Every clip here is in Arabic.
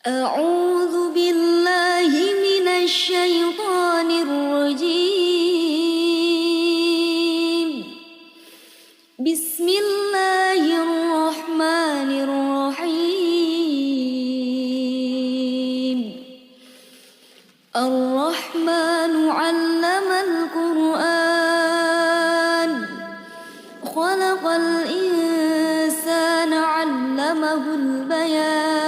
أعوذ بالله من الشيطان الرجيم. بسم الله الرحمن الرحيم. الرحمن علم القرآن، خلق الإنسان علمه البيان.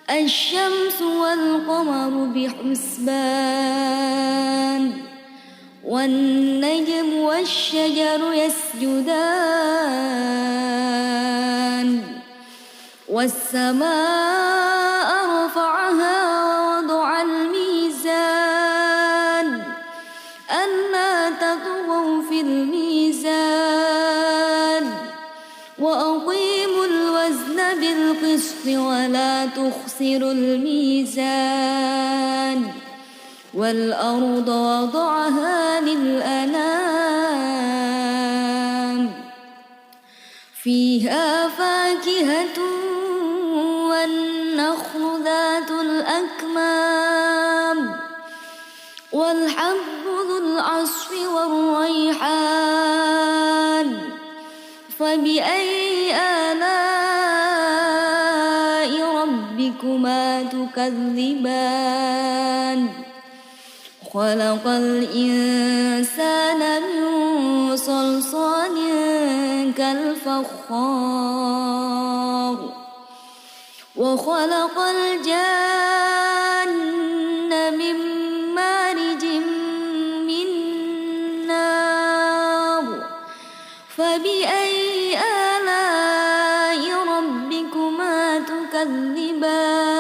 الشمس والقمر بحسبان، والنجم والشجر يسجدان. والسماء رفعها ووضع الميزان، ألا تطغوا في الميزان. وأقيموا الوزن بالقسط ولا تخسروا الميزان. والأرض وضعها للأنام، فيها فاكهة والنخل ذات الأكمام، والحب ذو العصف والريحان. فبأي آلاء ربكما تكذبان؟ خلق الإنسان من صلصال كالفخار، وخلق الجن من مارج من نار. فبأي آلاء ربكما تكذبان؟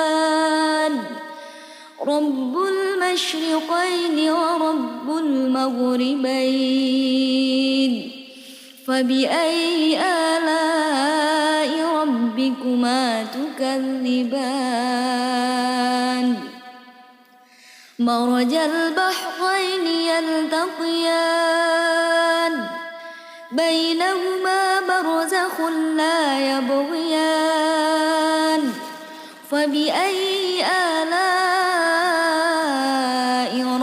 رب المشرقين ورب المغربين. فبأي آلاء ربكما تكذبان؟ مرج البحرين يلتقيان، بينهما برزخ لا يبغيان. فبأي آلاء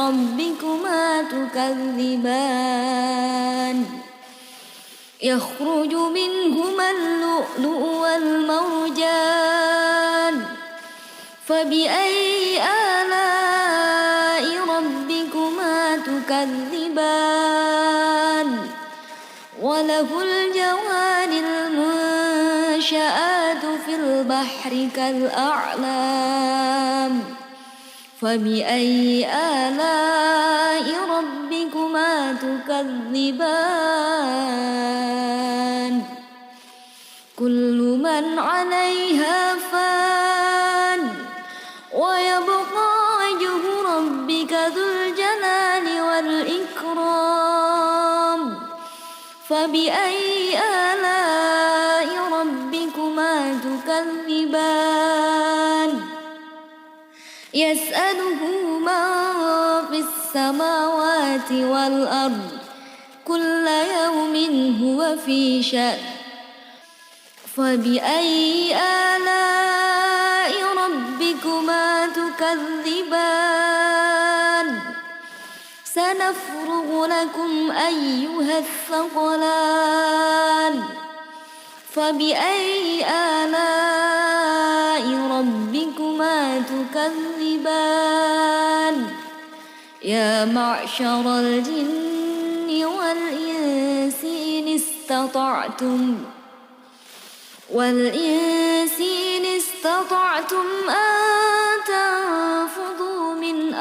ربكما تكذبان؟ يخرج منهما اللؤلؤ والمرجان. فبأي آلاء ربكما تكذبان؟ وله الجوار المنشآت في البحر كالأعلام. فبأي آلاء ربكما تكذبان؟ كل من عليها فان، ويبقى وجه ربك ذو الجلال والإكرام. فبأي آلاء ربكما تكذبان؟ يسأله من في السماوات والأرض، كل يوم هو في شأن. فبأي آلاء ربكما تكذبان؟ سنفرغ لكم أيها الثقلان. فبأي آلاء ربكما تكذبان؟ يا معشر الجن والإنس إن استطعتم أن تنفذوا من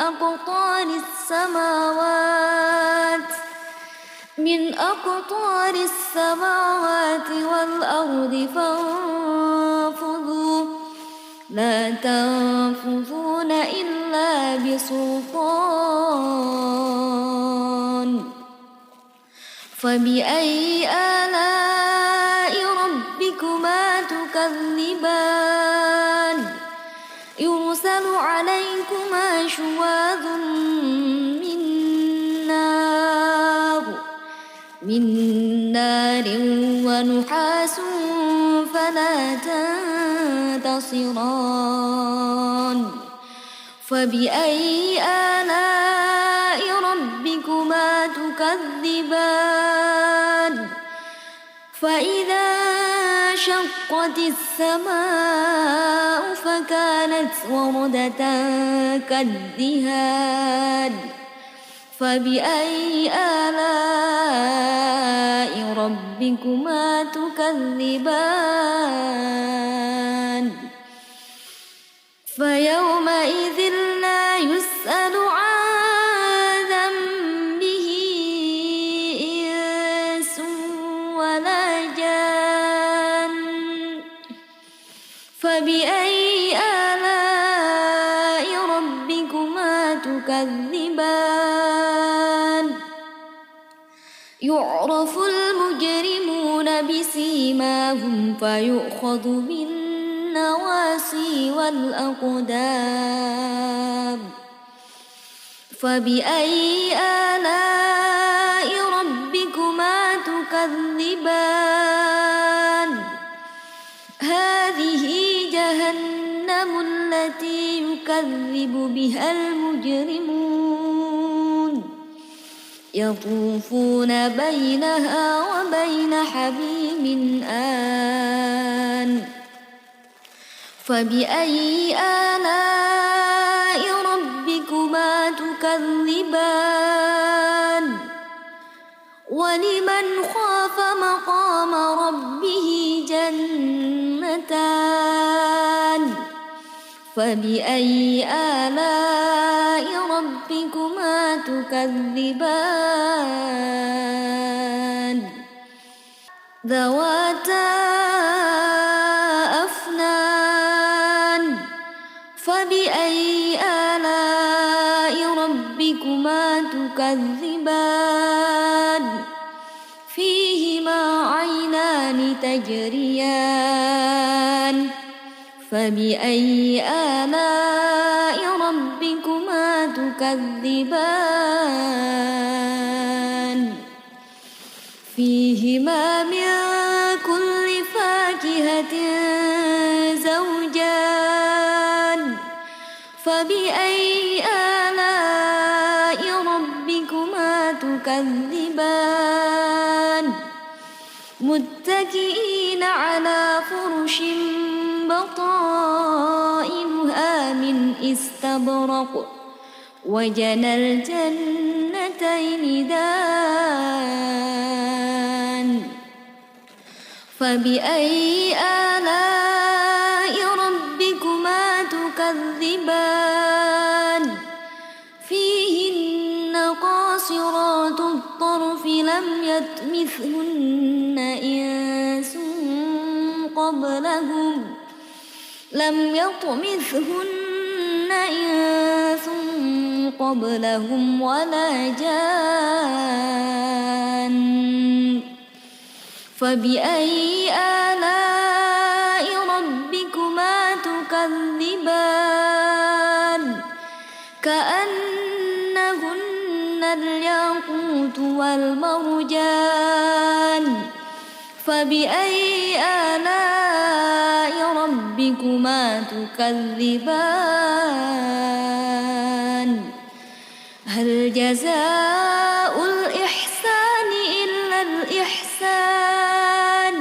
أقطار السماوات والأرض فانفذوا، لا تنفذون إلا بسلطان. فبأي آلاء ربكما تكذبان؟ يرسل عليكما شواظ من نار ونحاس فلا ينتصران فبأي آلاء ربكما تكذبان فإذا انشقت السماء فكانت وردة كالدهان فبأي آلاء ربكما تكذبان فيومئذ لا يسأل عن ذنبه إنس ولا جان فبأي آلاء ربكما تكذبان يعرف المجرمون بسيماهم فيؤخذ بالنواصي والأقدام فبأي آلاء ربكما تكذبان هذه جهنم التي يكذب بها المجرمون يطوفون بينها وبين حميم آن فبأي آلاء ربكما تكذبان ولمن خاف مقام ربه جنتان فبأي آلاء ربكما تكذبان ذواتا أفنان فبأي آلاء ربكما تكذبان فيهما عينان تجريان فبأي آلاء ربكما تكذبان فيهما من كل فاكهة زوجان فبأي آلاء ربكما تكذبان متكئين على فرش بطائنها من استبرق وجنى الجنتين دان فبأي آلاء ربكما تكذبان فيهن قاصرات الطرف لم يطمثهن إنس قبلهم ولا جان فبأي آلاء ربكما تكذبان كأنهن الياقوت والمرجان فبأي آلاء ربكما تكذبان هل جزاء الإحسان إلا الإحسان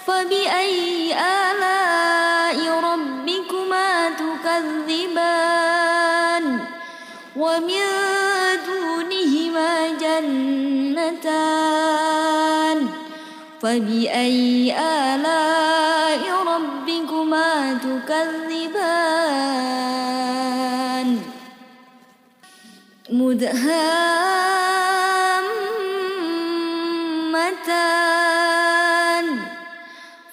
فبأي آلاء ربكما تكذبان ومن دونهما جنتان فبأي آلاء ربكما تكذبان مدهامتان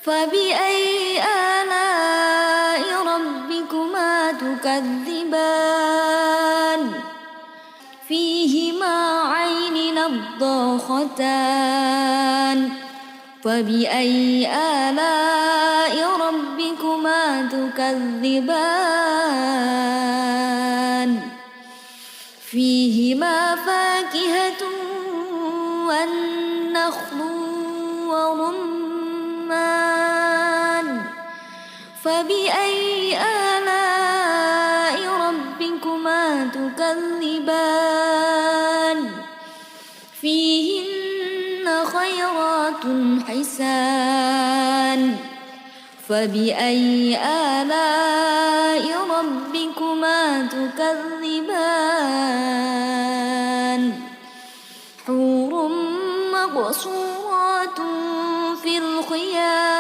فبأي آلاء ربكما تكذبان فيهما عين نضاختان فبأي آلاء ربكما تكذبان فيهما فاكهة والنخل ورمان فبأي آلاء ربكما تكذبان فيهن خيرات حسان فبأي آلاء ربكما تكذبان حور مقصورات في الخيام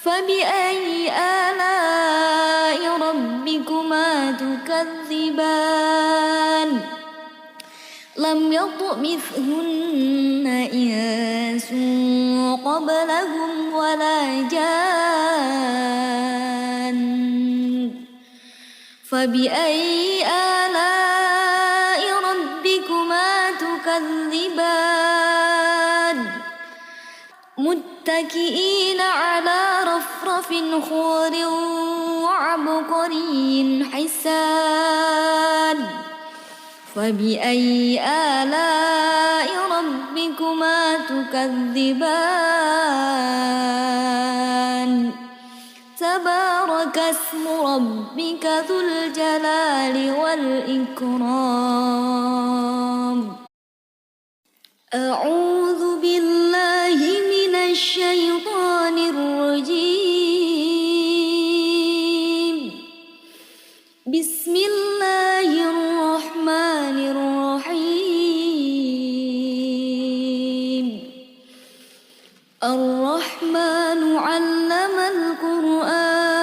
فبأي آلاء ربكما تكذبان لم يطمثهن إنس قبلهم ولا جان فبأي آلاء ربكما تكذبان متكئين على رفرف خضر وعبقري حسان فبأي آلاء ربكما تكذبان تبارك اسم ربك ذو الجلال والإكرام أعوذ بالله من الشيطان الرجيم بسم الله الرحمن الرحيم الرحمن علم القرآن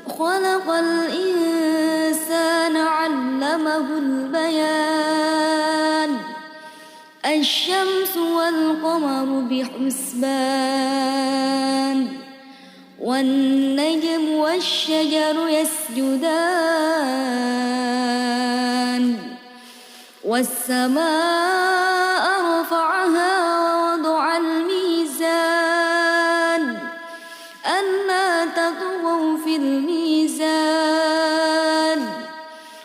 خلق الإنسان علمه البيان الشمس والقمر بحسبان والنجم والشجر يسجدان والسماء رفعها ووضع الميزان ألا تطغوا في الميزان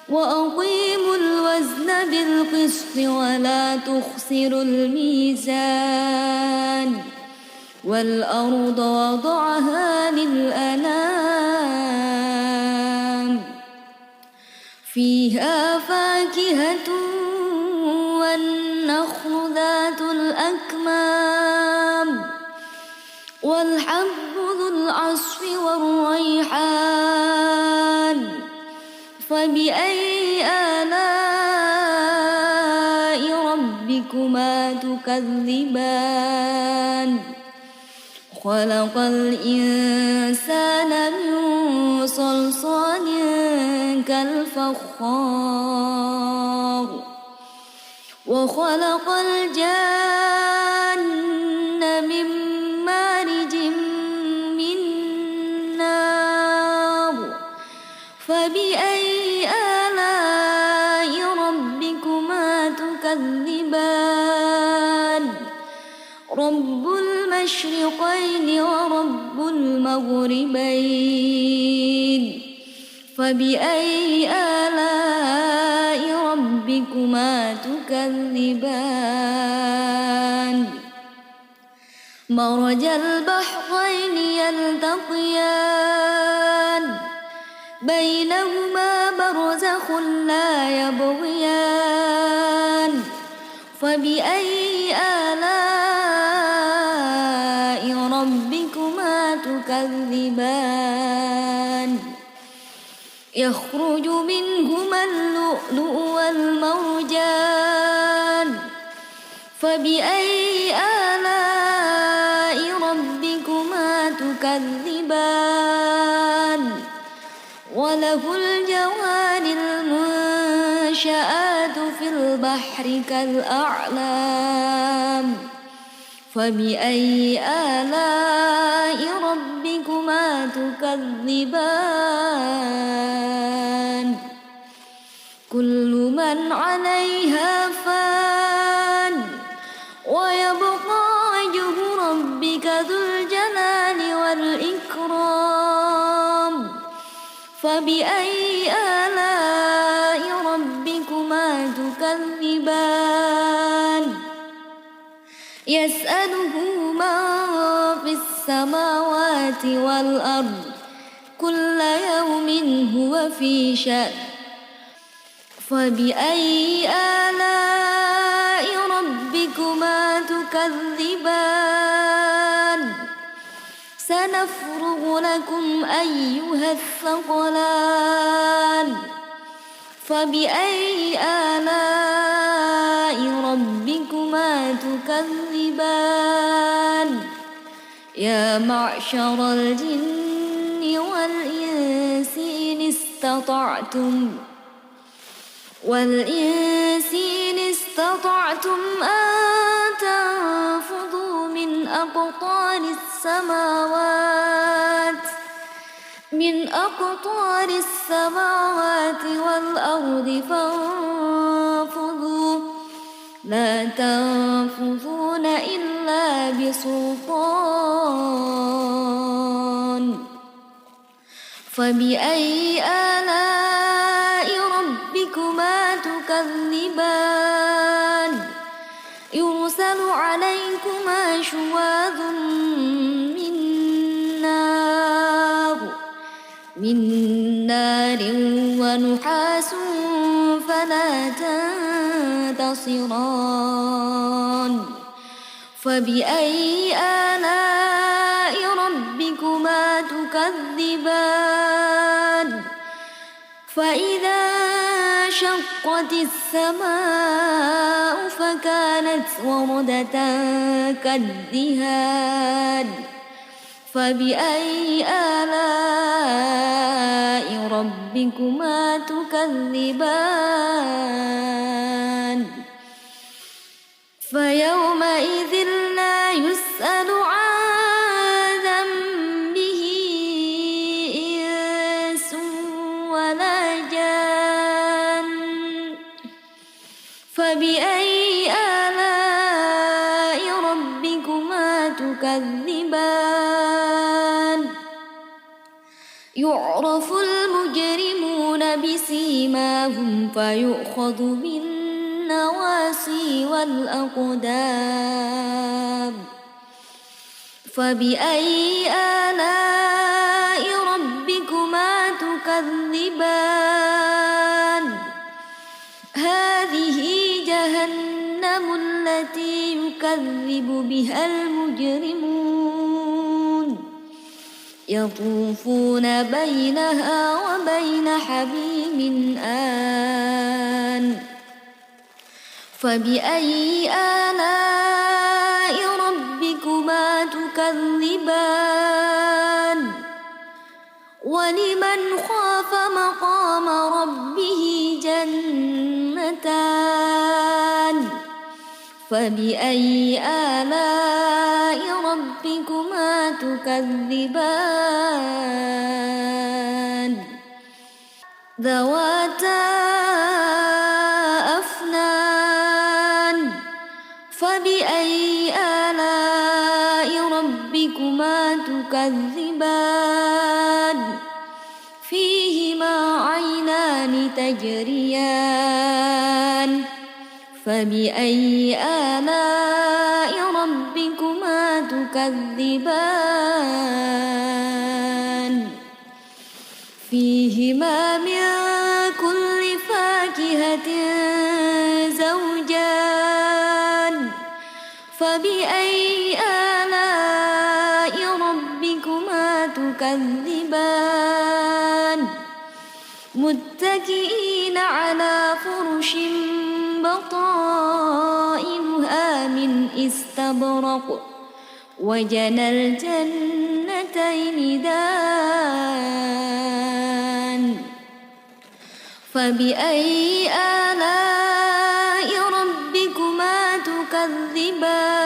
وأقيموا الوزن بالقسط ولا تخسروا الميزان والأرض وضعها للأنام فيها فاكهة والنخل ذات الأكمام والحب ذو العصف والريحان فبأي آلاء ربكما تكذبان خلق الإنسان من صلصال كالفخار وخلق الجن من مارج من نار فبأي آلاء ربكما تكذبان رب المشرقين ورب المغربين فبأي آلاء ربكما تكذبان مرج البحرين يلتقيان بينهما برزخ لا يبغيان فبأي آلاء ربكما تكذبان يخرج منهما اللؤلؤ والمرجان فبأي آلاء ربكما تكذبان وله الجوار المنشآت في البحر كالأعلام فبأي آلاء ربكما تكذبان كل من عليها فان ويبقى وجه ربك ذو الجلال والإكرام فبأي آلاء ربكما تكذبان يسأله من في السماء السماوات والأرض كل يوم هو في شأن فبأي آلاء ربكما تكذبان سنفرغ لكم أيها الثقلان فبأي آلاء ربكما تكذبان يا معشر الجن والإنس إن استطعتم أن تنفذوا من أقطار السماوات والأرض فانفذوا لا تنفذون إلا بسلطان فبأي آلاء ربكما تكذبان يرسل عليكما شواظ من نار ونحاس فلا تنتصران فبأي آلاء ربكما تكذبان فإذا شقت السماء فكانت وردة كالدهان فبأي آلاء ربكما تكذبان فيومئذ لا يسأل عن ذنبه إنس ولا جان فبأي آلاء ربكما تكذبان يعرف المجرمون بسيماهم فيؤخذ بالنواصي والأقدام فبأي آلاء ربكما تكذبان هذه جهنم التي يكذب بها المجرمون يطوفون بينها وبين حميم آن فبأي آلاء ربكما تكذبان ولمن خاف مقام ربه جنتان فبأي آلاء ربكما تكذبان ذواتا أفنان فبأي آلاء ربكما تكذبان فيهما عينان تجريان فبأي آلاء ربكما تكذبان فيهما من كل فاكهة زوجان فبأي آلاء ربكما تكذبان متكئين على فرش بطائنها من استبرق وجنى الجنتين دان فبأي آلاء ربكما تكذبان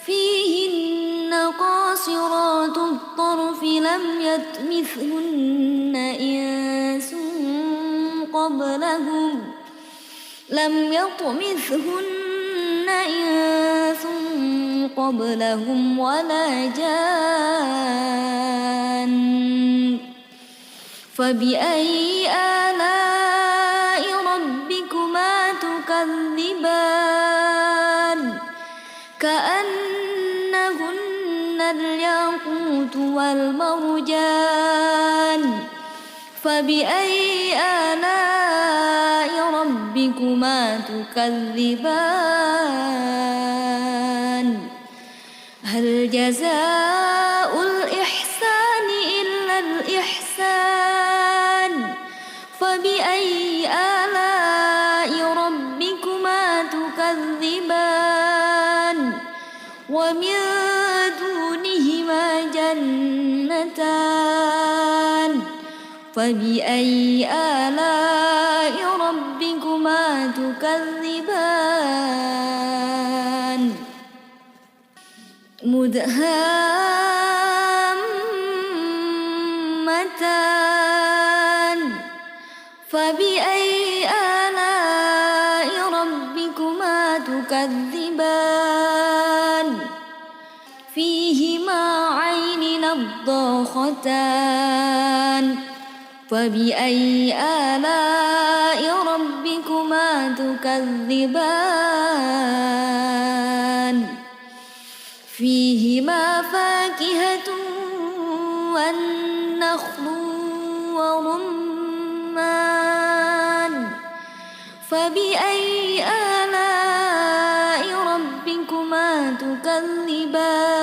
فيهن قاصرات الطرف لم يطمثهن إنس قبلهم ولا جان فبأي آلاء ربكما تكذبان كأنهن الياقوت والمرجان فبأي آلاء ربكما تكذبان هل جزاء الإحسان إلا الإحسان فبأي آلاء ربكما تكذبان ومن دونهما جنتان فبأي آلاء ربكما تكذبان مدهامتان فبأي آلاء ربكما تكذبان فيهما عين نضاختان فبأي آلاء ربكما تكذبان فيهما فاكهة والنخل ورمان فبأي آلاء ربكما تكذبان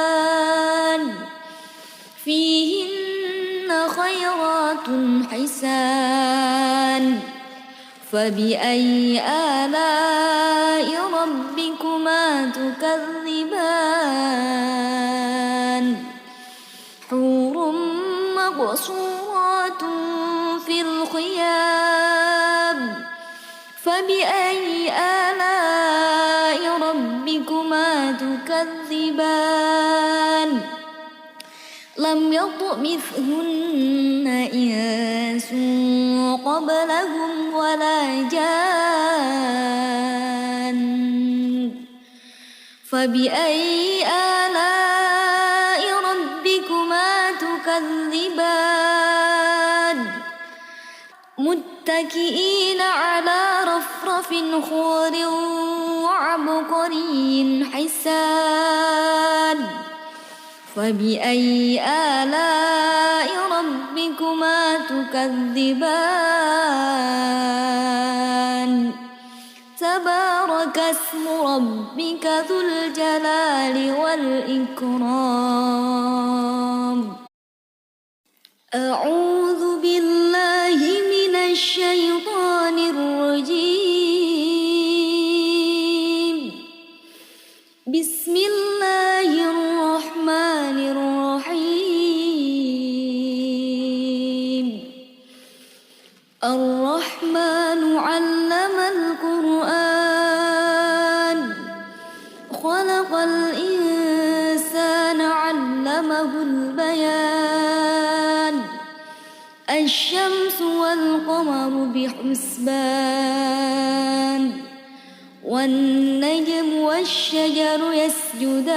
فيهن خيرات حسان فبأي آلاء ربكما تكذبان حور مقصورات في الخيام فبأي آلاء ربكما تكذبان لم يطمثهن إنس قبلهم ولا جان فبأي آلاء ربكما تكذبان متكئين على رفرف خضر وعبقري حسان فبأي آلاء ربكما تكذبان تبارك اسم ربك ذو الجلال والإكرام أعوذ بالله من الشيطان الرجيم بسم الله الرحمن الرحيم الرحمن علم القرآن خلق الإنسان علمه البيان الشمس والقمر بحسبان والنجم والشجر يسجدان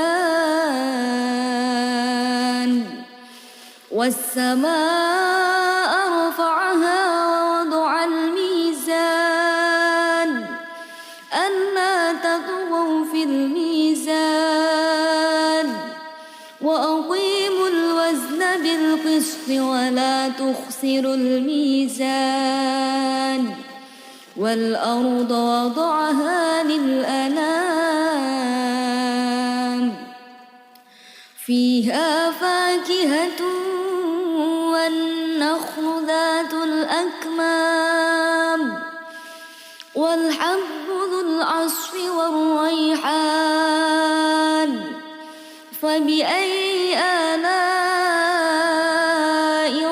والسماء رفعها ووضع الميزان ألا تطغوا في الميزان وأقيموا الوزن بالقسط ولا تخسروا الميزان والأرض وضعها للأنام فيها فاكهة والنخل ذات الأكمام والحب ذو العصف والريحان فبأي آلاء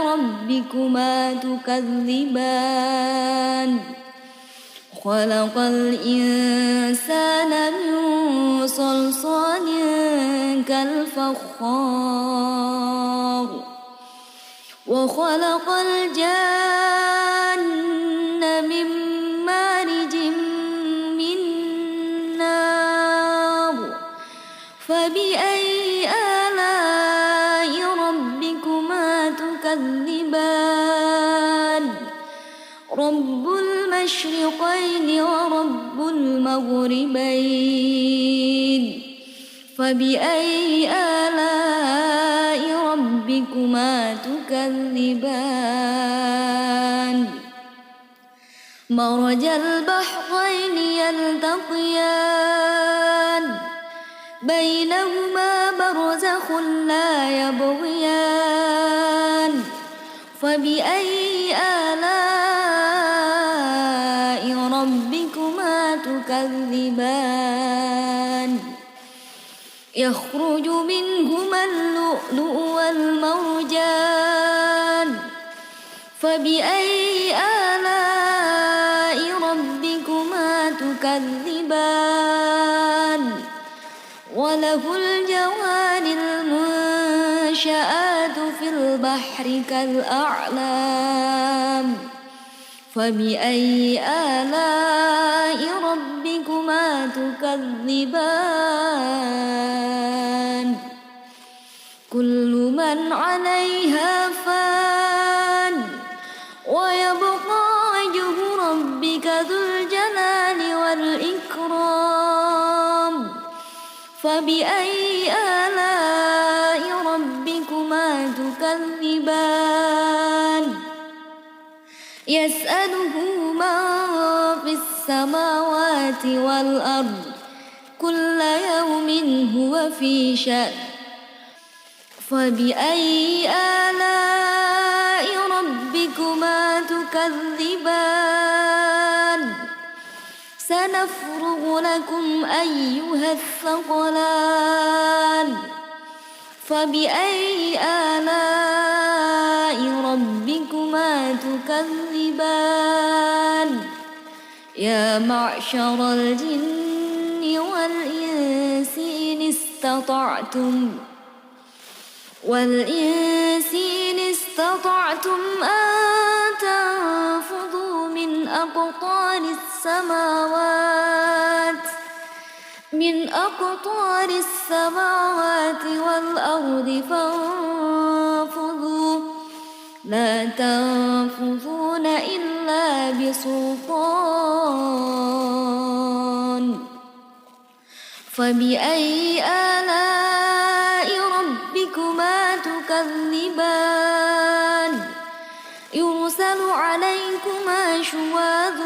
ربكما تكذبان خلق الإنسان من صلصال كالفخار وخلق الجن من مارج من نار فبأي آلاء ربكما تكذبان رب المشرقين ورب المغربين فبأي آلاء تكذبان مرج البحرين يلتقيان بينهما برزخ لا يبغيان فبأي آلاء ربكما تكذبان يخرج منهما اللؤلؤ والمرجان فبأي آلاء ربكما تكذبان وله الجوار المنشآت في البحر كالأعلام فبأي آلاء ربكما تكذبان كل من عليها فان ويبقى وجه ربك ذو الجلال والإكرام فبأي آلاء ربكما تكذبان يسأله من في السماوات والأرض كل يوم هو في شأن فبأي آلاء ربكما تكذبان سنفرغ لكم أيها الثقلان فبأي آلاء ربكما تكذبان يا معشر الجن والإنس إن استطعتم أن تنفذوا من أقطار السماوات والأرض فانفذوا لا تنفذون إلا بسلطان فبأي آلاء ربكما تكذبان يرسل عليكما شواظ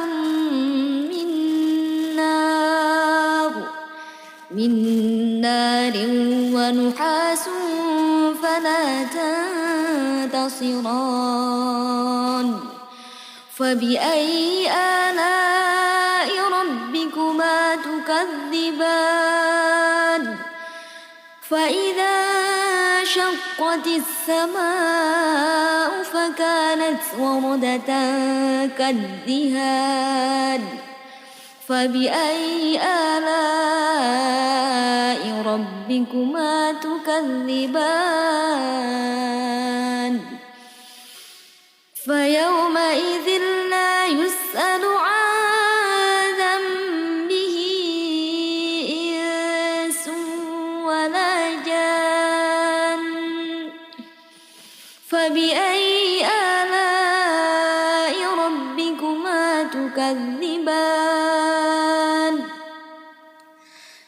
من نار ونحاس فلا تنتصران فبأي آلاء ربكما تكذبان فإذا شقت السماء فكانت وردة كالدهان فبأي آلاء ربكما تكذبان فيومئذ لا يسأل عن ذنبه إنس ولا جان فبأي آلاء ربكما تكذبان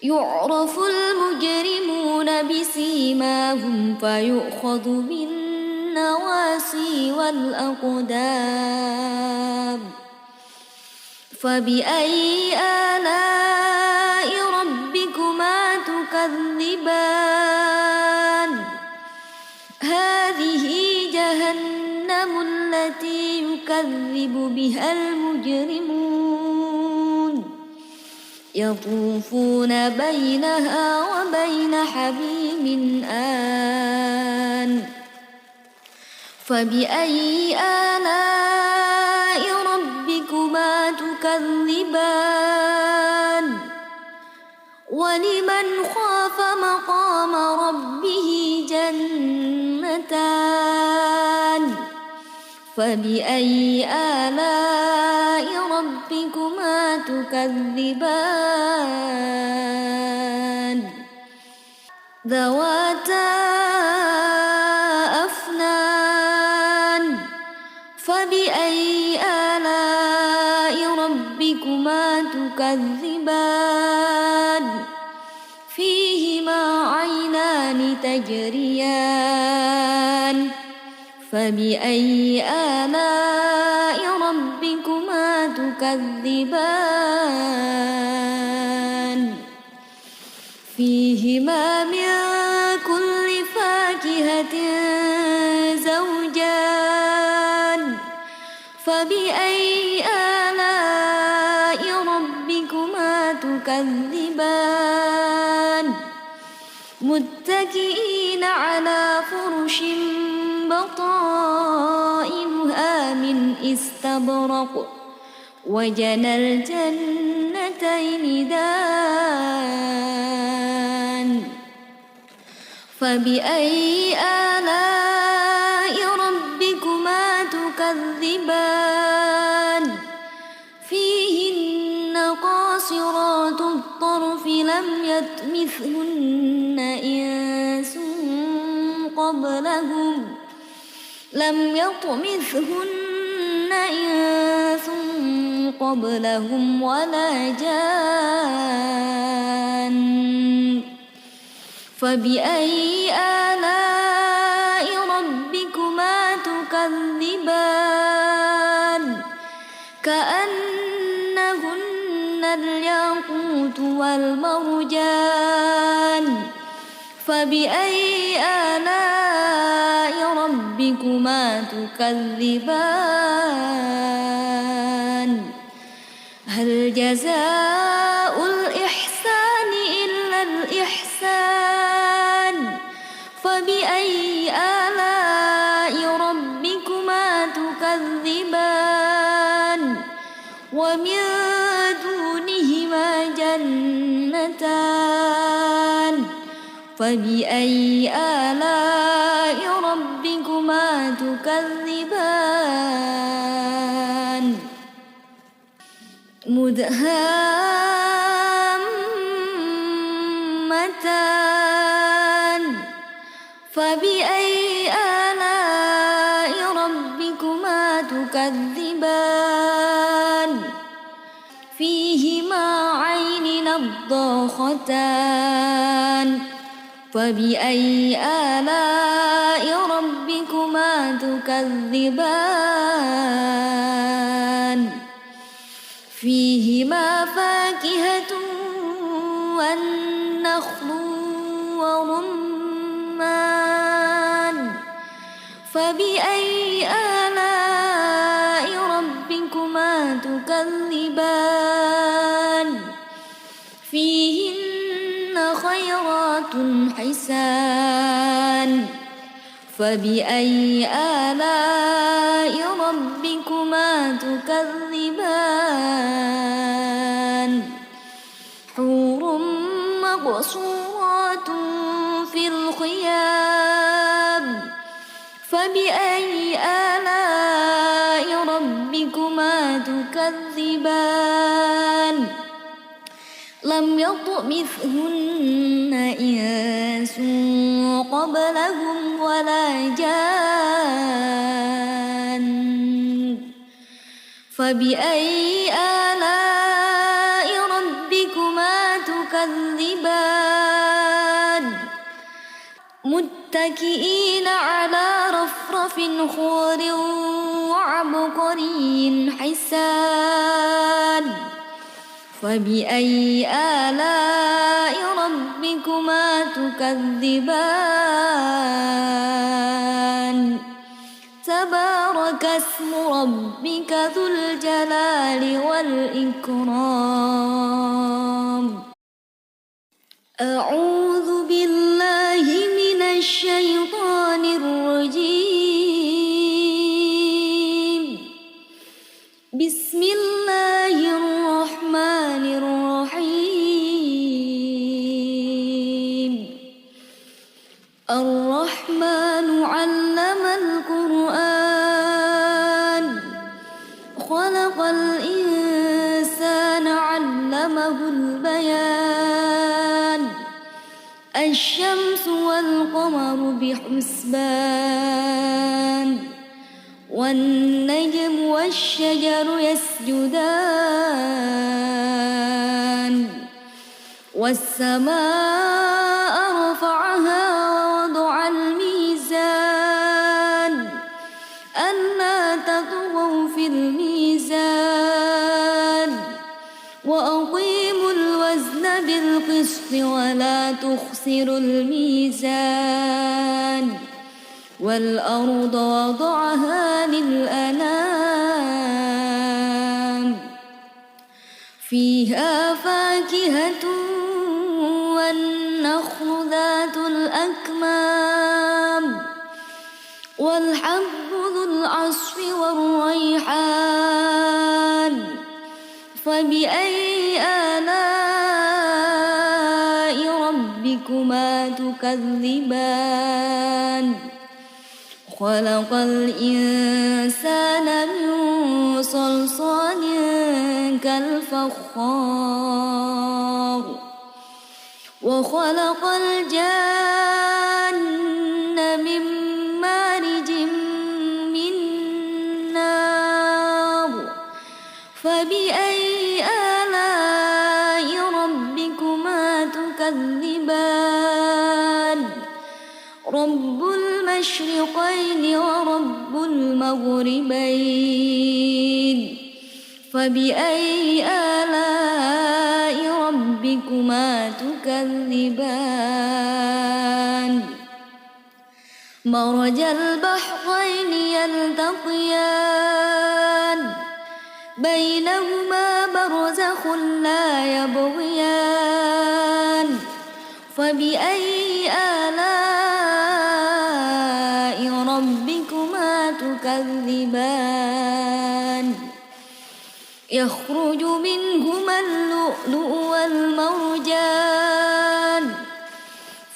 يعرف المجرمون بسيماهم فيؤخذ بالنواصي والأقدام فبأي آلاء ربكما تكذبان هذه جهنم التي يكذب بها المجرمون يطوفون بينها وبين حميم آن فبأي آلاء ربكما تكذبان ولمن خاف مقام ربه جنتان فبأي آلاء ربكما تكذبان ذواتا أفنان فبأي آلاء ربكما تكذبان فيهما عينان تجريان فبأي آلاء ربكما تكذبان فيهما من كل فاكهة زوجان فبأي آلاء ربكما تكذبان متكئين على فرش بطائنها من استبرق وجنى الجنتين دان فبأي آلاء ربكما تكذبان فيهن قاصرات الطرف لم يطمثهن إنس قبلهم ولا جان فبأي آلاء ربكما تكذبان كأنهن الياقوت والمرجان فبأي آلاء ربكما تكذبان هل جزاء الإحسان إلا الإحسان فبأي آلاء ربكما تكذبان ومن دونهما جنتان فبأي آلاء ربكما تكذبان مدهامتان فبأي آلاء ربكما تكذبان فيهما عين نضاختان فبأي آلاء ربكما تكذبان فيهما فاكهة والنخل ورمان فبأي آلاء ربكما تكذبان فيهن خيرات حسان فبأي آلاء ربكما تكذبان حور مقصورات في الخيام فبأي آلاء ربكما تكذبان لم يطمثهن إنس قبلهم ولا جان فبأي آلاء ربكما تكذبان متكئين على رفرف خضر وعبقري حسان فبأي آلاء ربكما تكذبان تبارك اسم ربك ذو الجلال والإكرام أعوذ بالله من الشيطان الرجيم بسم الله الرحمن الرحيم الرحمن علم القرآن خلق الإنسان علمه البيان الشمس والقمر بحسبان والنجم والشجر يسجدان والسماء رفعها ووضع الميزان بالقسط ولا تخسروا الميزان والأرض وضعها للأنام فيها فاكهة والنخل ذات الأكمام والحب ذو العصف والريحان فبأي آلاء ربكما تكذبان خلق الإنسان من صلصال كالفخار وخلق الجان من مارج من نار فبأي آلاء ربكما تكذبان رب المشرقين ورب المغربين فبأي آلاء ربكما تكذبان مرج البحرين يلتقيان بينهما برزخ لا يبغيان فبأي آلاء ربكما تكذبان يخرج منهما اللؤلؤ والمرجان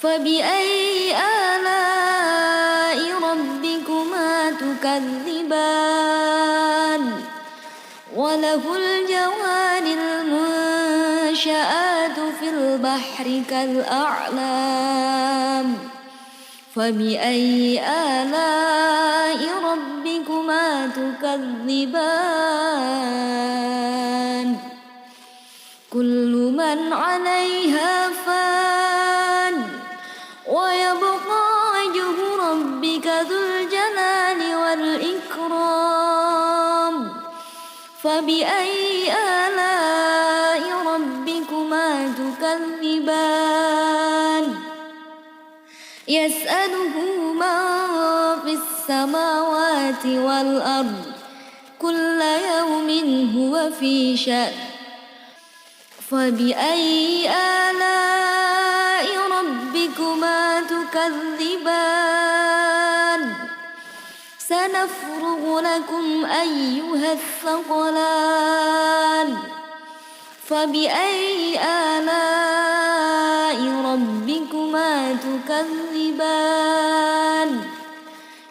فبأي آلاء ربكما تكذبان وله الجوار المنشآت في البحر كالأعلام فبأي آلاء ربكما تكذبان كل من عليها فان ويبقى وجه ربك ذو الجلال والإكرام فبأي آلاء ربكما تكذبان يسأله من في السماوات والأرض كل يوم هو في شأن فبأي آلاء ربكما تكذبان سنفرغ لكم أيها الثقلان فبأي آلاء ربكما تكذبان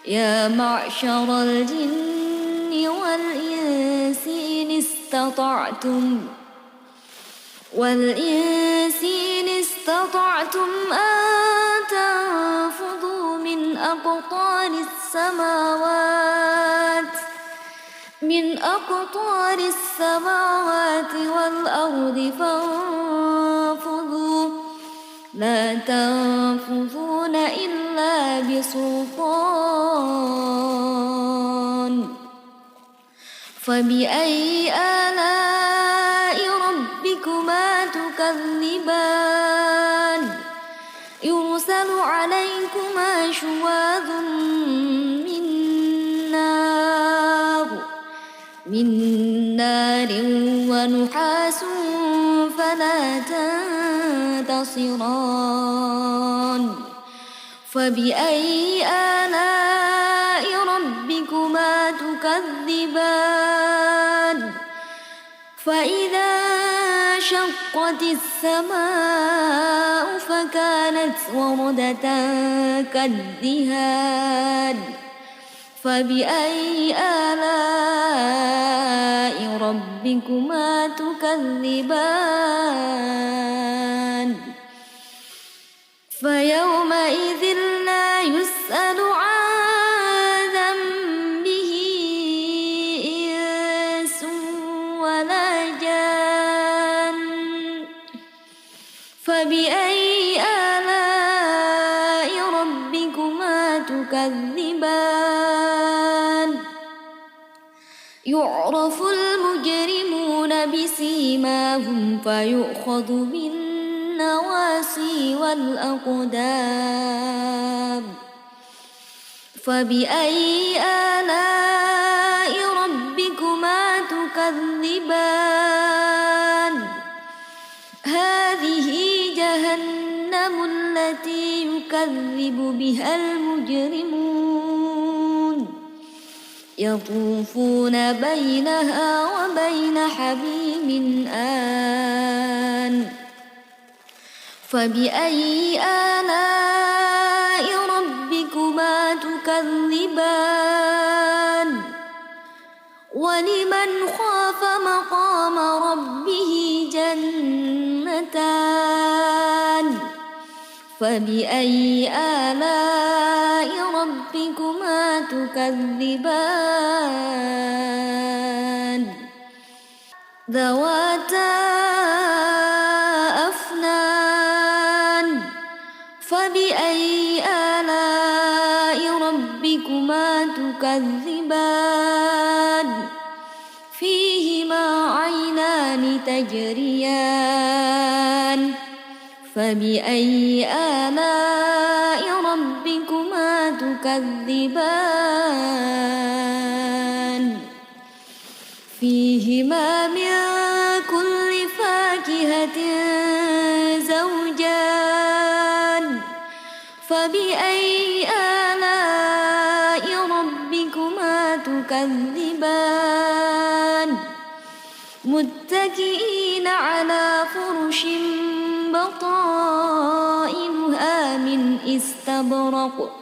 يا معشر الجن والإنس إن استطعتم أن تنفذوا من أقطار السماوات والأرض فانفذوا لا تنفذون إلا بسلطان فبأي آلاء ربكما تكذبان يرسل عليكما شواظ من نار ونحاس فلا تنتصران فبأي آلاء ربكما تكذبان فإذا شقت السماء فكانت وردة كالدهان فبأي آلاء ربكما تكذبان فيومئذ لا يسأل عن ذنبه إنس ولا جان فبأي آلاء ربكما تكذبان يعرف المجرمون بسيماهم فيؤخذ بالنواصي النواسي والأقدام فبأي آلاء ربكما تكذبان هذه جهنم التي يكذب بها المجرمون يطوفون بينها وبين حميم آن فبأي آلاء ربكما تكذبان ولمن خاف مقام ربه جنتان فبأي آلاء ربكما تكذبان ذواتا أفنان فبأي آلاء ربكما تكذبان فيهما عينان تجريان فبأي آلاء ربكما تكذبان فيهما من كل فاكهة زوجان فبأي آلاء ربكما تكذبان متكئين على فرش بطائنها من استبرق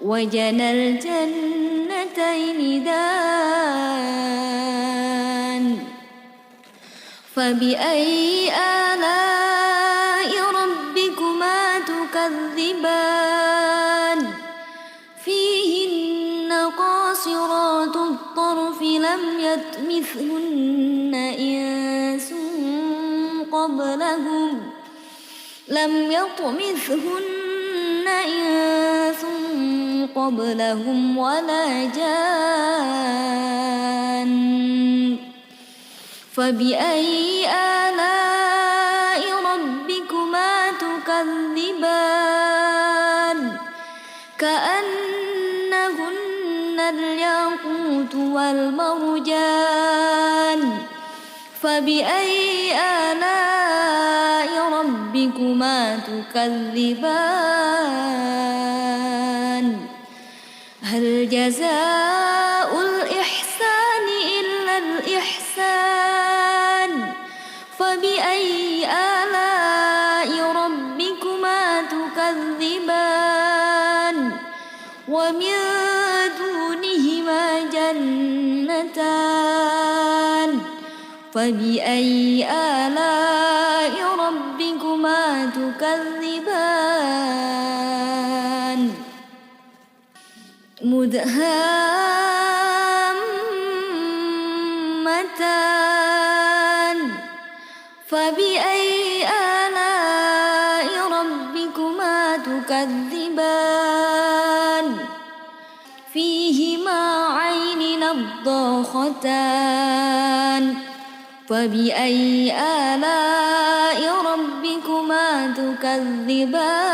وجنى الجنتين دان فبأي آلاء ربكما تكذبان فيهن قاصرات الطرف لم يطمثهن إنس قبلهم ولا جان فبأي آلاء ربكما تكذبان كأنهن الياقوت والمرجان فبأي آلاء ربكما تكذبان هل جزاء الإحسان إلا الإحسان فبأي آلاء ربكما تكذبان ومن دونهما جنتان فبأي آلاء ربكما تكذبان مدهامتان فبأي آلاء ربكما تكذبان فيهما عين نضاختان فبأي آلاء ربكما تكذبان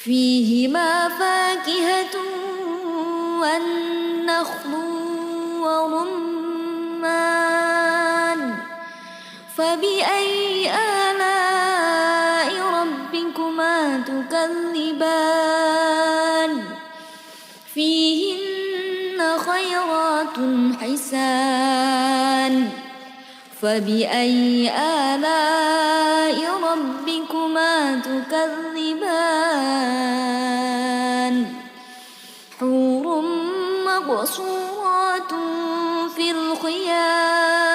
فيهما فاكهة والنخل ورمان فبأي آلاء ربكما تكذبان فيهن خيرات حسان فبأي آلاء ربكما تكذبان حور مقصورات في الخيام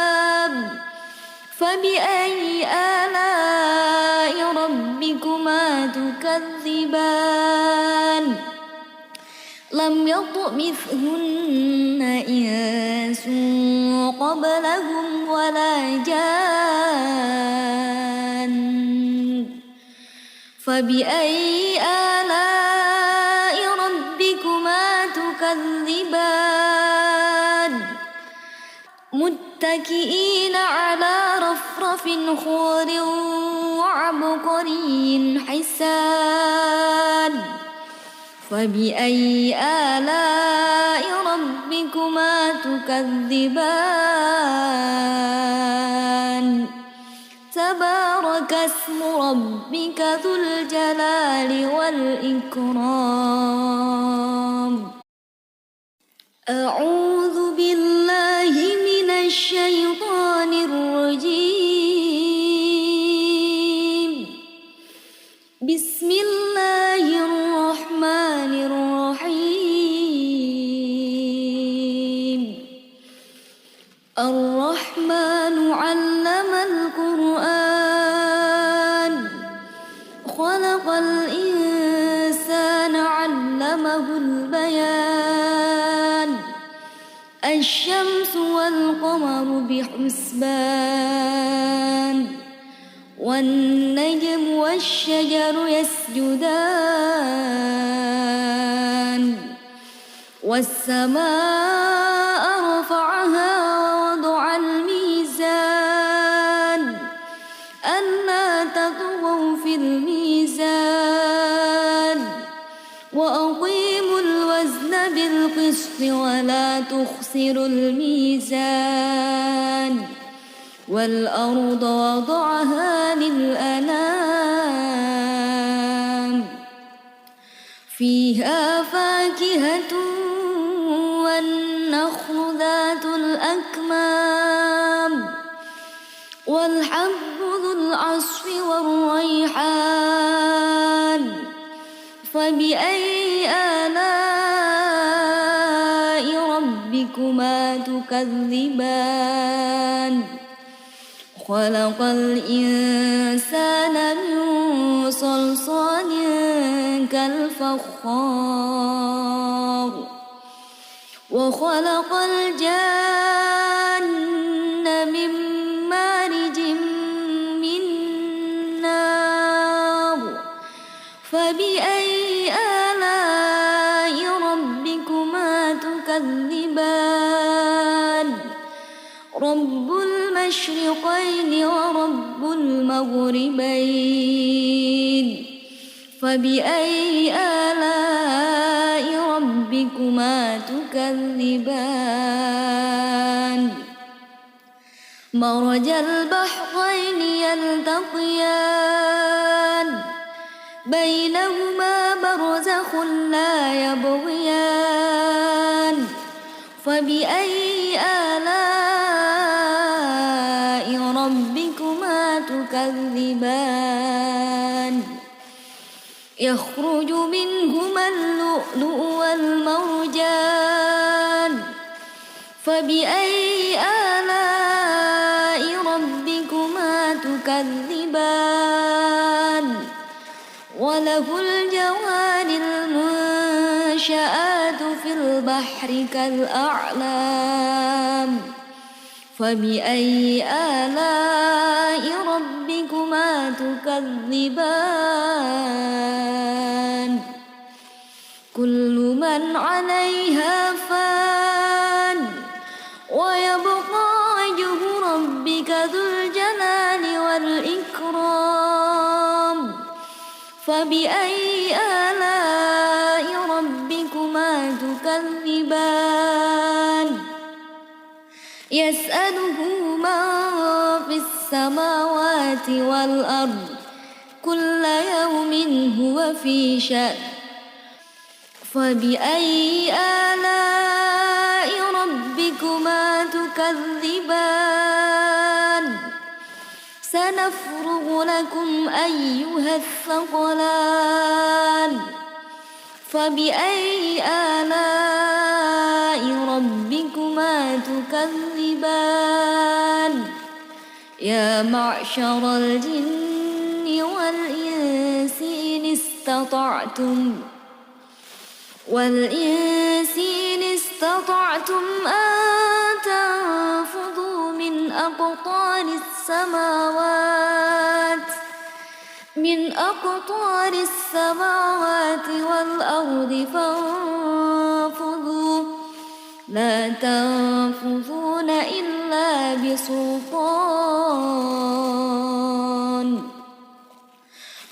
فبأي آلاء ربكما تكذبان لم يطمثهن إنس قبلهم ولا جان فبأي آلاء ربكما تكذبان متكئين على رفرف خضر وعبقري حسان فبأي آلاء ربكما تكذبان تبارك اسم ربك ذو الجلال والإكرام أعوذ بالله من الشيطان الرجيم بسم الله الرحمن الرحيم الرحمن علم القرآن خلق الإنسان علمه البيان الشمس والقمر بحسبان والنجم والشجر يسجدان والسماء رفعها ووضع الميزان ألا تطغوا في الميزان وأقيموا الوزن بالقسط ولا تخسروا الميزان والأرض وضعها للأنام فيها فاكهة والنخل ذات الأكمام والحب ذو العصف والريحان فبأي آلاء ربكما تكذبان خلق الإنسان من صلصال كالفخار وخلق الجن من مارج من نار فبأي آلاء ربكما تكذبان رب المشرقين ورب المغربين فبأي آلاء ربكما تكذبان مرج البحرين يلتقيان بينهما برزخ لا يبغيان فبأي آلاء ربكما تكذبان يخرج منهما اللؤلؤ والمرجان فبأي آلاء ربكما تكذبان وله الجوار المنشآت في البحر كالأعلام فبأي آلاء ربكما تكذبان كل من عليها فان ويبقى وجه ربك ذو الجلال والإكرام فبأي آلاء ربكما تكذبان يسأله من في السماوات والأرض كل يوم هو في شأن فبأي آلاء ربكما تكذبان سنفرغ لكم أيها الثقلان فبأي آلاء ربكما تكذبان يا معشر الجن والإنس إن استطعتم أن تنفذوا من أقطار السماوات والأرض فانفذوا لا تنفذون إلا بسلطان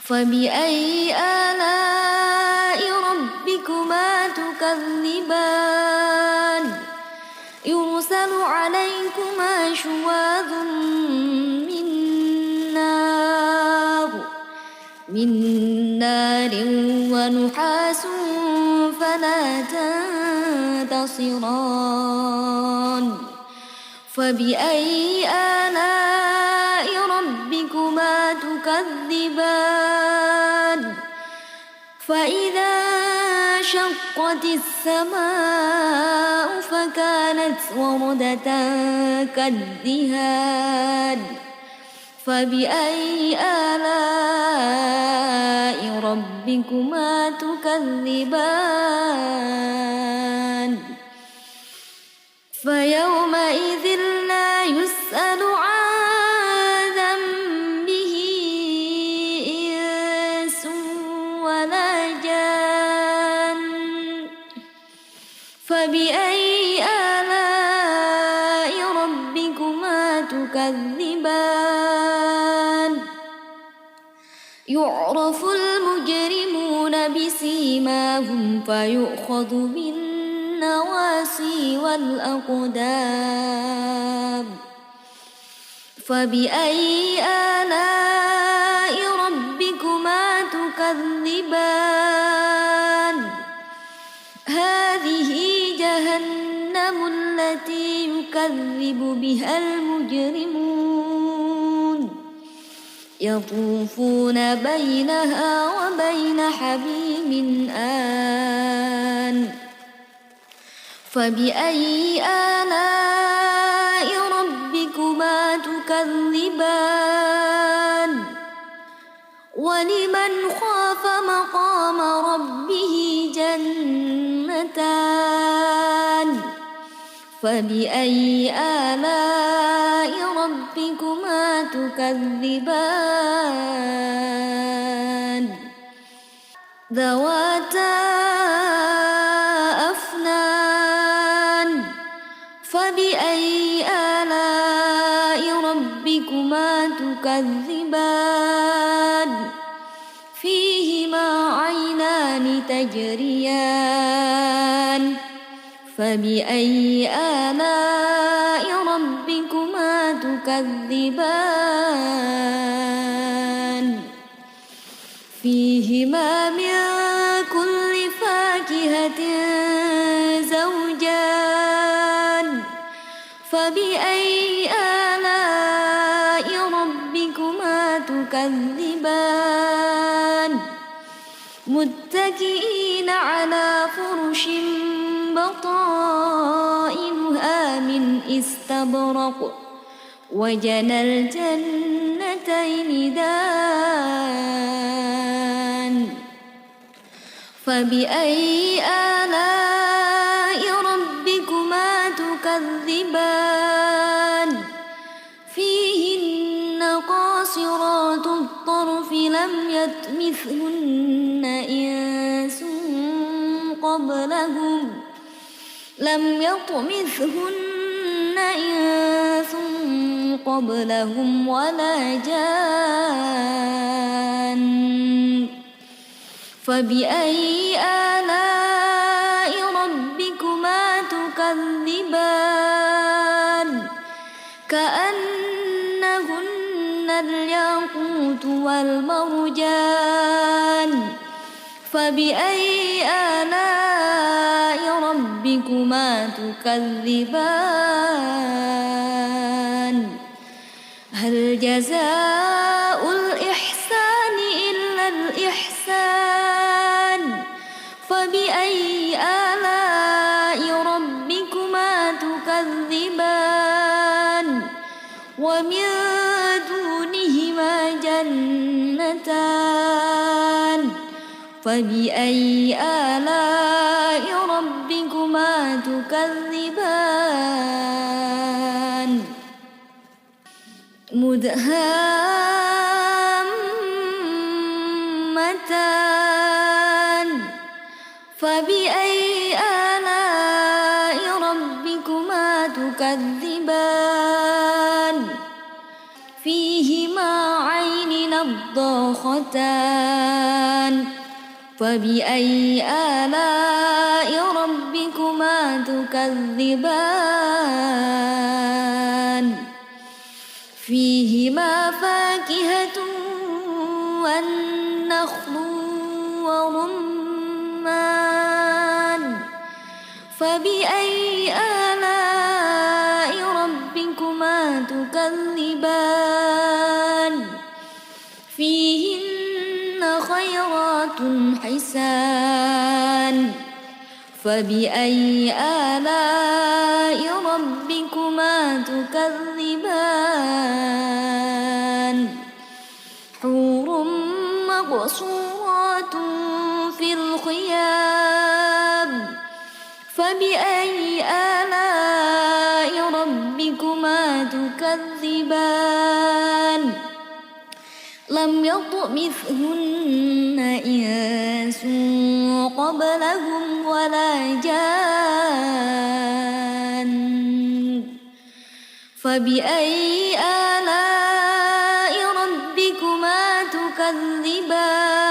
فبأي آلاء ربكما تكذبان يرسل عليكما شواظ من نار ونحاس فلا تنتصران فبأي آلاء ربكما تكذبان فإذا انشقت السماء فكانت وردة كالدهان فبأي آلاء ربكما تكذبان فيومئذ لا يسأل عن ذنبه إنس ولا جان فبأي آلاء ربكما تكذبان يعرف المجرمون بسيماهم فيؤخذ بالنواصي والأقدام فبأي آلاء ربكما تكذبان هذه جهنم التي يكذب بها المجرمون يطوفون بينها وبين حميم آن فبأي آلاء ربكما تكذبان ولمن خاف مقام ربه جنتان فبأي آلاء ربكما تكذبان ذواتا أفنان فبأي آلاء ربكما تكذبان فيهما عينان تجريان فبأي آلاء ربكما تكذبان فيهما من كل فاكهة زوجان فبأي آلاء ربكما تكذبان متكئين على فرش بطائنها من استبرق وجنى الجنتين دان فبأي آلاء ربكما تكذبان فيهن قاصرات الطرف لم يطمثهن إنس قبلهم ولا جان فبأي آلاء ربكما تكذبان كأنهن الياقوت والمرجان فبأي آلاء ربكما تكذبان هل جزاء الإحسان إلا الإحسان فبأي آلاء ربكما تكذبان ومن دونهما جنتان فبأي آلاء ربكما تكذبان مدهامتان فبأي آلاء ربكما تكذبان نضاختان فبأي آلاء ربكما تكذبان فيهما فاكهة والنخل ورمان فبأي آلاء ربكما تكذبان فيهن خيرات حسان فبأي آلاء ربكما تكذبان حور مقصورات في الخيام فبأي آلاء ربكما تكذبان لم يطمثهن إنس قبلهم ولا جان فبأي آلاء ربكما تكذبان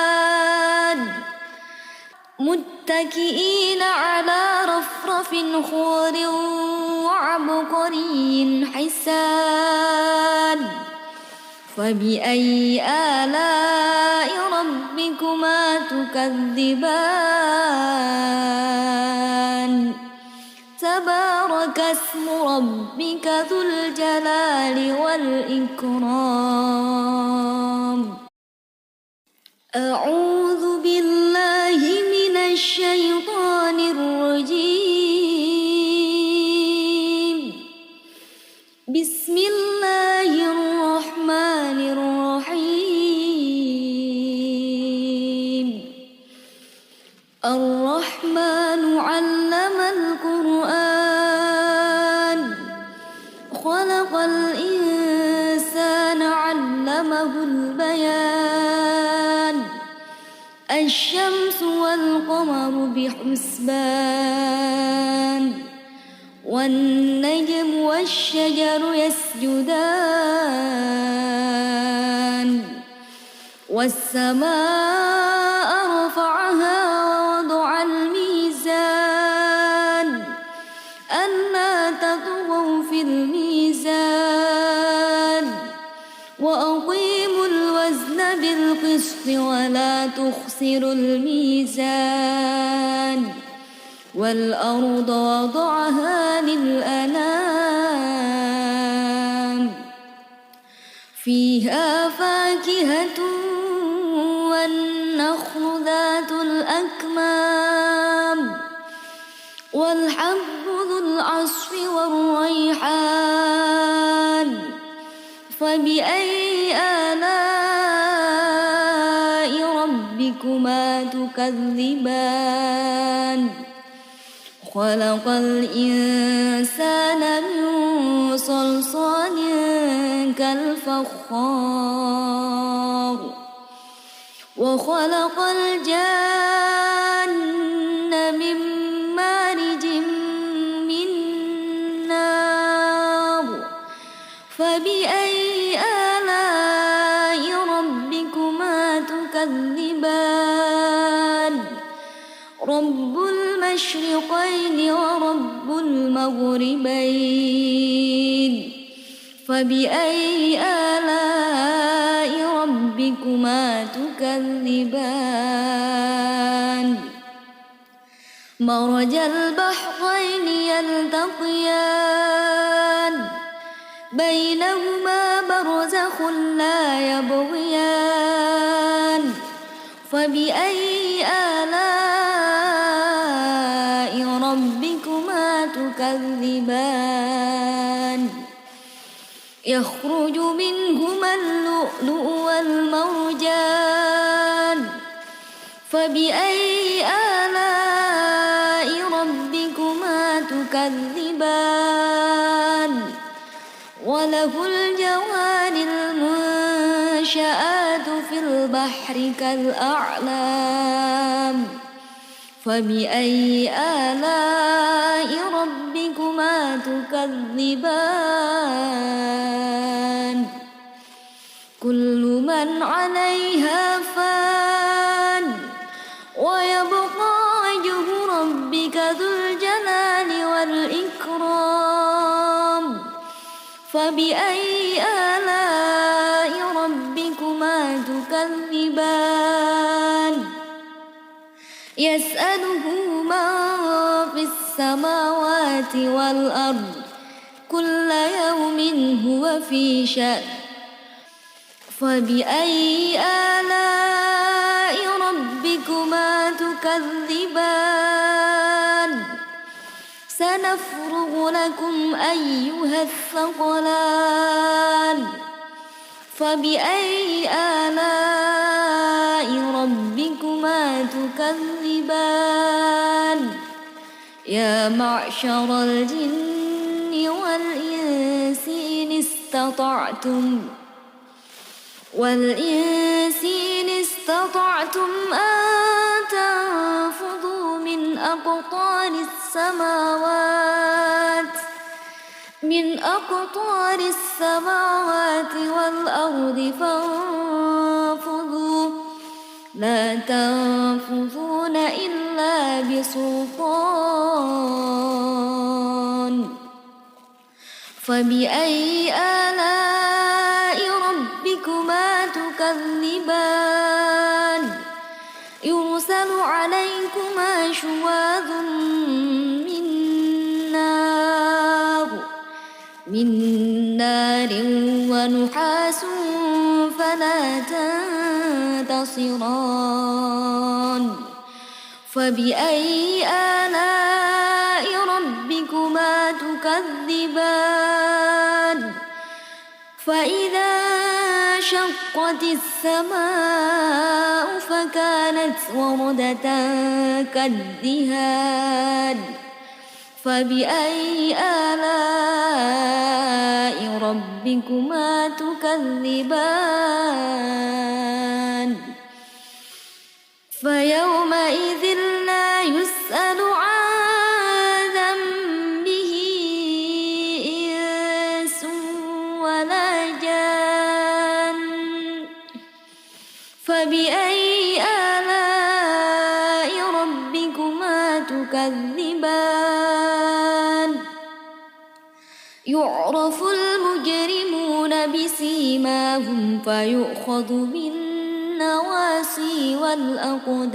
متكئين على رفرف خضر وعبقري حسان فبأي آلاء ربكما تكذبان تبارك اسم ربك ذو الجلال والإكرام أعوذ بالله من الشيطان الرجيم بسم الله الرحمن الرحيم الرحمن علم القرآن خلق الإنسان علمه البيان الشمس والقمر بحسبان والنجم والشجر يسجدان والسماء رفعها ووضع الميزان ألا تطغوا في الميزان وأقيموا الوزن بالقسط ولا تخسروا الميزان والأرض وضعها للأنام فيها فاكهة والنخل ذات الأكمام والحب ذو العصف والريحان فبأي آلاء ربكما تكذبان خلق الإنسان من صلصال كالفخار وخلق الجان من مارج من نار فبأي آلاء ربكما تكذبان رب المشرقين ورب المغربين فبأي آلاء ربكما تكذبان مرج البحرين يلتقيان بينهما برزخ لا يبغيان فبأي آلاء ربكما تكذبان يخرج منهما اللؤلؤ والمرجان فبأي آلاء ربكما تكذبان وله الجوار المنشآت في البحر كالأعلام فبأي آلاء ربكما تكذبان كل من عليها فبأي آلاء ربكما تكذبان يسأله من في السماوات والأرض كل يوم هو في شأن فبأي آلاء ربكما تكذبان سنفرغ لكم أيها الثقلان فبأي آلاء ربكما تكذبان يا معشر الجن والإنس إن استطعتم أن تنفذوا من أقطار السماوات والأرض فانفذوا لا تنفذون إلا بسلطان فبأي آلاء ربكما تكذبان يرسل عليكما شواظ من نار ونحاس فلا تنتصران فبأي آلاء ربكما تكذبان فإذا شقت السماء فكانت وردة كالدهان فبأي آلاء ربكما تكذبان فيومئذ لا يسأل عن ذنبه إنس ولا جان فبأي آلاء ربكما تكذبان يعرف المجرمون بسيماهم فيؤخذ بالنواصي والأقدام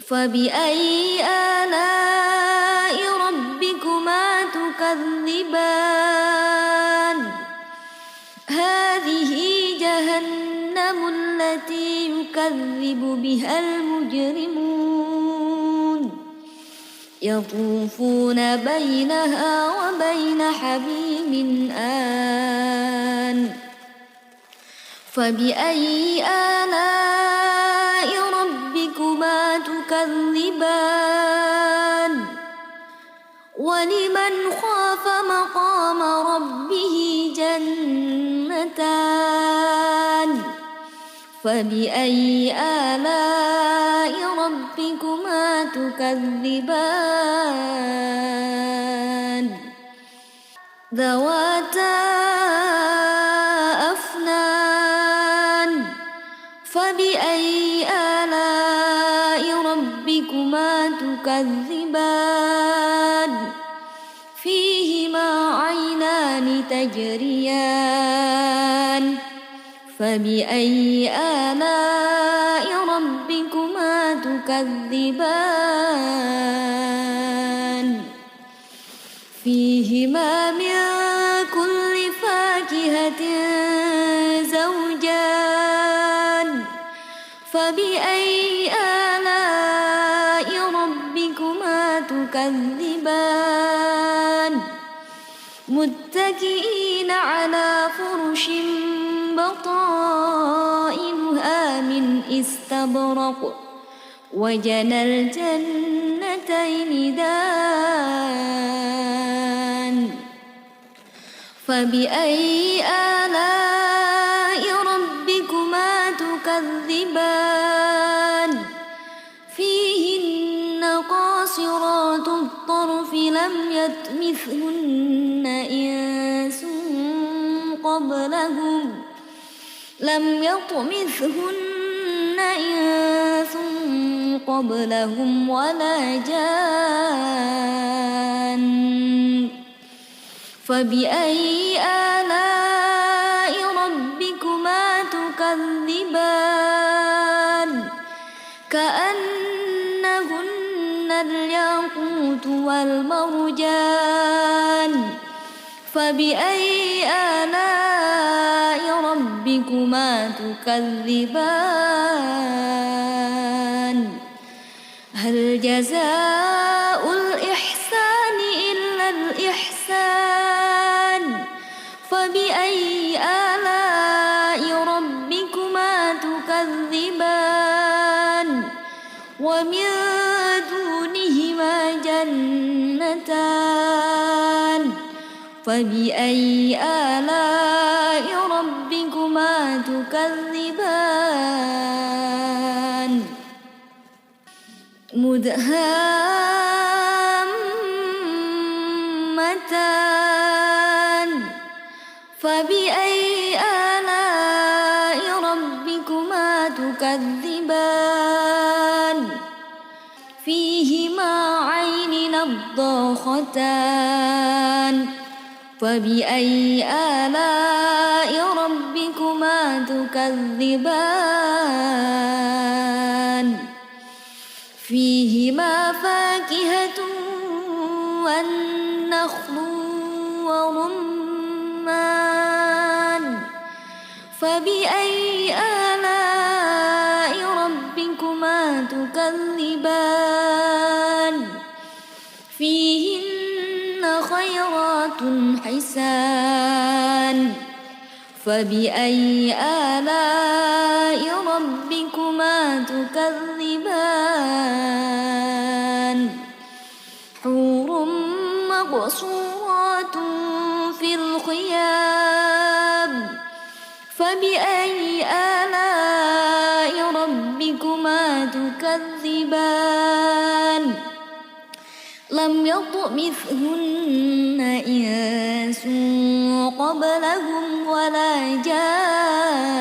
فبأي آلاء ربكما تكذبان هذه جهنم التي يكذب بها المجرمون يطوفون بينها وبين حميم آن فبأي آلاء ربكما تكذبان ولمن خاف مقام ربه جنتان فبأي آلاء ربكما تكذبان ذواتا أفنان فبأي آلاء ربكما تكذبان فيهما عينان تجريان فبأي آلاء ربكما تكذبان فيهما من كل فاكهة زوجان فبأي آلاء ربكما تكذبان متكئين على فرش بطائنها من استبرق وجنى الجنتين دان فبأي آلاء ربكما تكذبان فيهن قاصرات الطرف لم يطمثهن إنس قبلهم ولا جان فبأي آلاء ربكما تكذبان كأنهن الياقوت والمرجان فبأي آلاء ربكما تكذبان هل جزاء الإحسان إلا الإحسان فبأي آلاء ربكما تكذبان ومن دونهما جنتان فبأي آلاء ربكما تكذبان مدهامتان فبأي آلاء ربكما تكذبان فيهما عين نضاختان فبأي آلاء ربكما تكذبان فيهما فاكهة والنخل ورمان فبأي آلاء ربكما تكذبان فيهن خيرات حسان فبأي آلاء ربكما تكذبان حور مقصورات في الخيام فبأي آلاء ربكما تكذبان لم يطمثهن إنس قبلهم ولا جان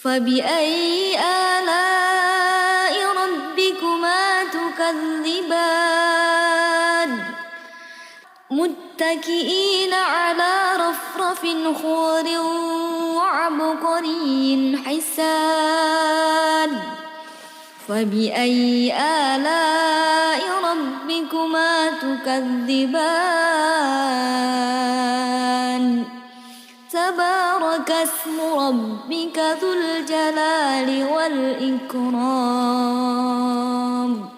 فبأي آلاء ربكما تكذبان متكئين على رفرف خضر وعبقري حسان فبأي آلاء ربكما تكذبان تبارك اسم ربك ذو الجلال والإكرام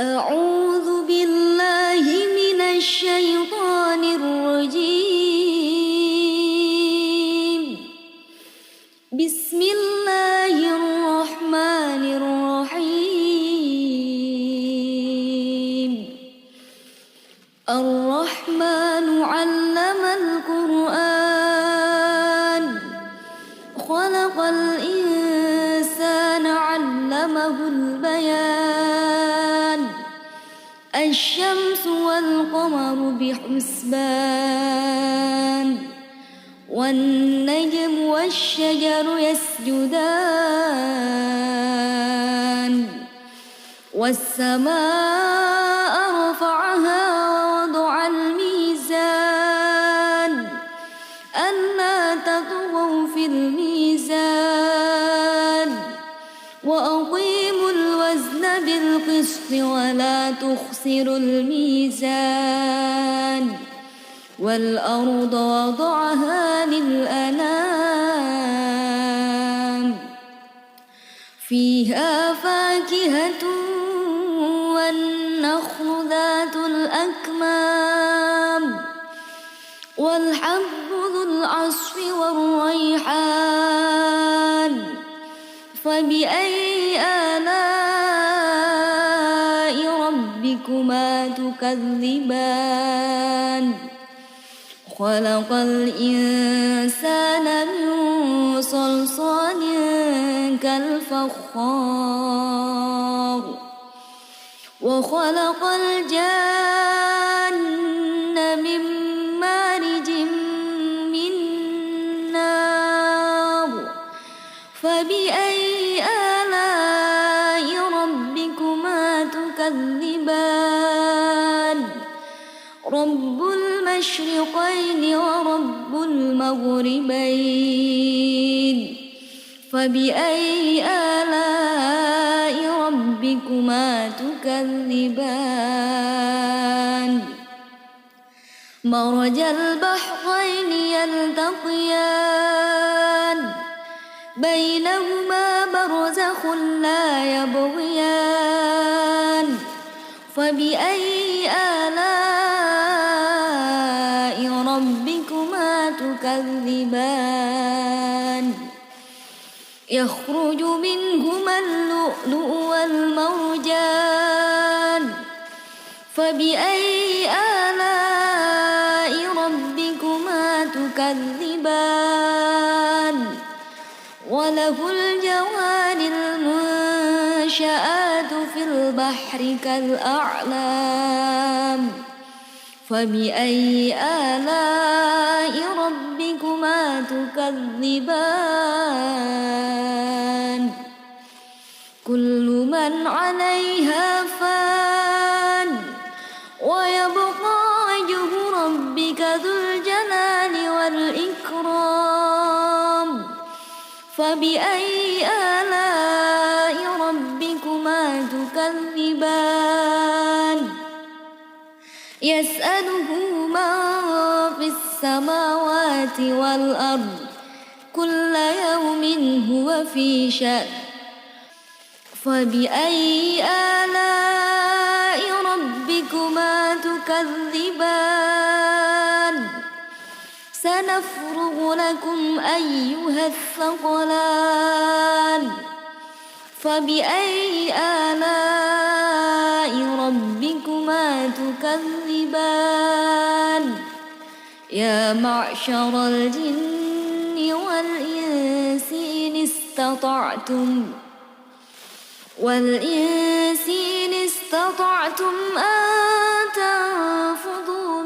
أعوذ بالله من الشيطان الرجيم بسم الله الرحمن الرحيم الرحمن علم القرآن خلق الإنسان علمه البيان الشمس والقمر بحسبان والنجم والشجر يسجدان والسماء رفعها ووضع الميزان ألا تطغوا في الميزان وأقيموا الوزن بالقسط ولا تخسروا الميزان والأرض وضعها للأنام فيها فاكهة والنخل ذات الأكمام والحب ذو العصف والريحان فبأي آلاء ربكما تكذبان خلق الإنسان من صلصال كالفخار وخلق الجان من مارج من نار فبأي آلاء ربكما تكذبان المشرقين ورب المغربين فبأي آلاء ربكما تكذبان مرج البحرين يلتقيان بينهما برزخ لا يبغيان فبأي آلاء ربكما تكذبان يخرج منهما اللؤلؤ والمرجان فبأي آلاء ربكما تكذبان وله الجوار المنشآت في البحر كالأعلام فبأي آلاء ربكما تكذبان كل من عليها فان ويبقى وجه ربك ذو الجلال والإكرام فبأي آلاء ربكما تكذبان يسأله من في السماوات والأرض كل يوم هو في شأن فبأي آلاء ربكما تكذبان سنفرغ لكم أيها الثقلان فبأي آلاء ربكما تكذبان يا معشر الجن والإنس إن استطعتم أن تنفذوا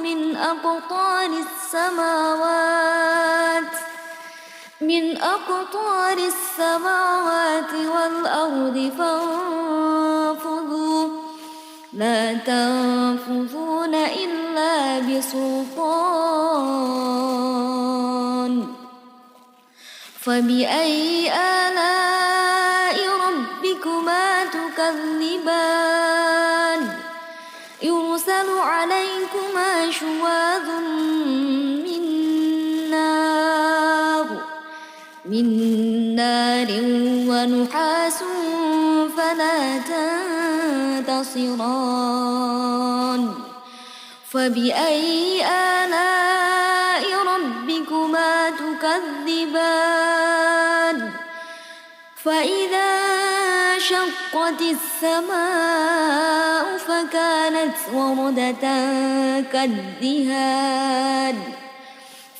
من أقطار السماوات والأرض فانفذوا لا تنفذون إلا بسلطان فبأي آلاء ربكما تكذبان يرسل عليكما شواظ من نار ونحاس فلا تنتصران فبأي آلاء ربكما تكذبان فإذا شقت السماء فكانت وردة كالدهان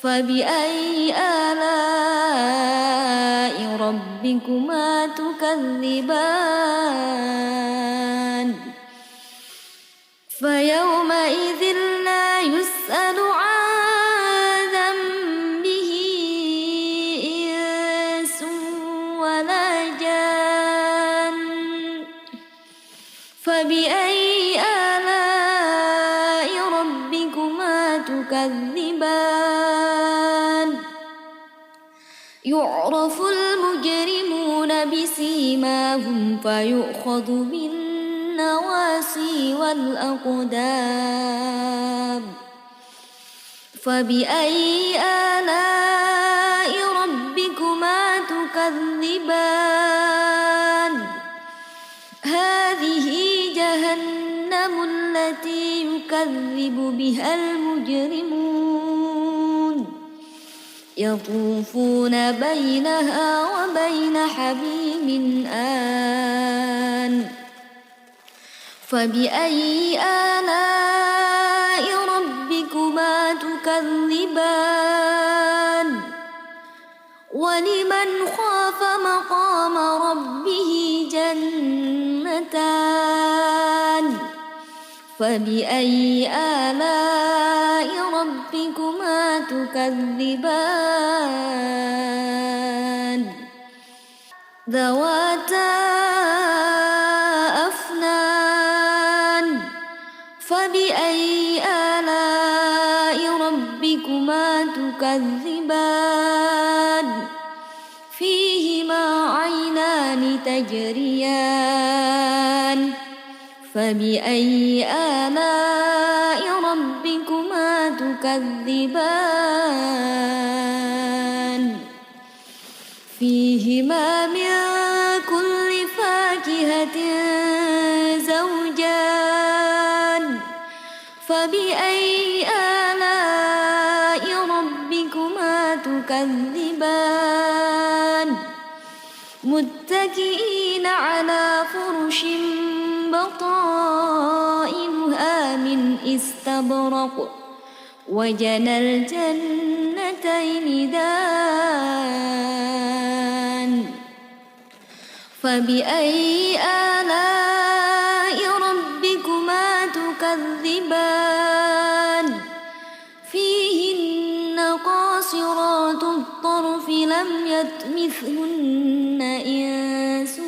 فبأي آلاء ربكما تكذبان فيومئذ لا يسأل عن ذنبه إنس ولا جان فبأي آلاء ربكما تكذبان يعرف المجرمون بسيماهم فيؤخذ بالنواصي والأقدام فبأي آلاء ربكما تكذبان هذه جهنم التي يكذب بها المجرمون يطوفون بينها وبين حميم آن فبأي آلاء ربكما تكذبان ولمن خاف مقام ربه جنتان فبأي آلاء ربكما تكذبان ذواتا أفنان فبأي آلاء تكذبان فيهما عينان تجريان فبأي آلاء ربكما تكذبان فيهما من كل فاكهة زوجان فبأي آلاء ربكما تكذبان متكئين على فرش بطائنها من استبرق وجنى الجنتين دان فبأي آلاء ربكما تكذبان فيهن قاصرات الطرف لم يطمثهن إنس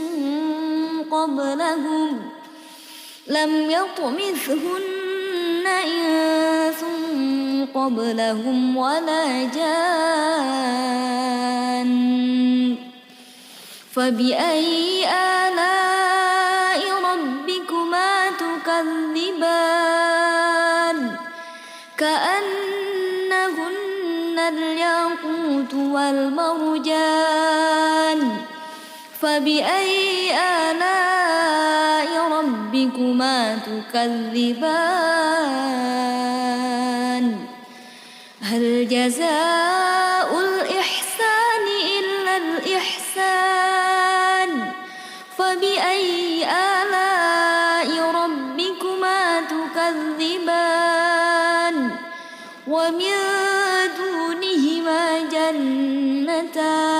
قبلهم ولا جان فبأي آلاء ربكما تكذبان كأنهن الياقوت والمرجان فبأي آلاء ربكما تكذبان هل جزاء الإحسان إلا الإحسان فبأي آلاء ربكما تكذبان ومن دونهما جنتان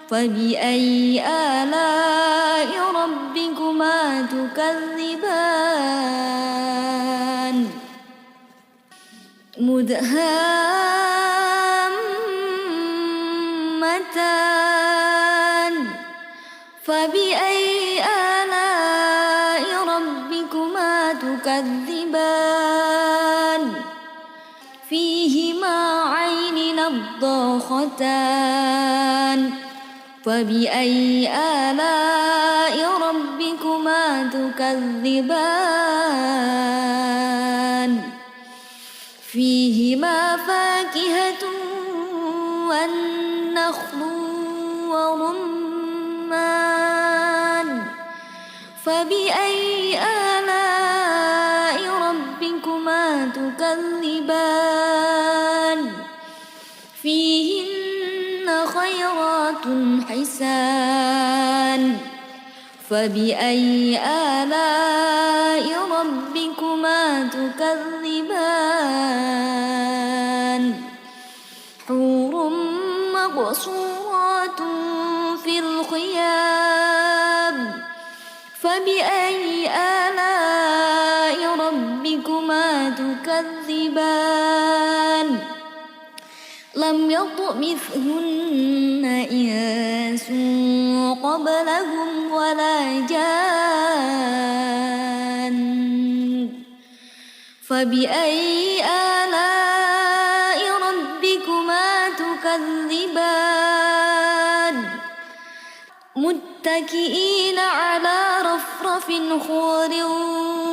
فبأي آلاء ربكما تكذبان مدهامتان فبأي آلاء ربكما تكذبان فيهما عين نضاختان فبأي آلاء ربكما تكذبان فيهما فاكهة والنخل ورمان فبأي آلاء ربكما تكذبان فيهن خيرات حسان فبأي آلاء ربكما تكذبان حور مقصورات في الخيام فبأي آلاء ربكما تكذبان لم يطمثهن إنس قبلهم ولا جان فبأي آلاء ربكما تكذبان متكئين على رفرف خضر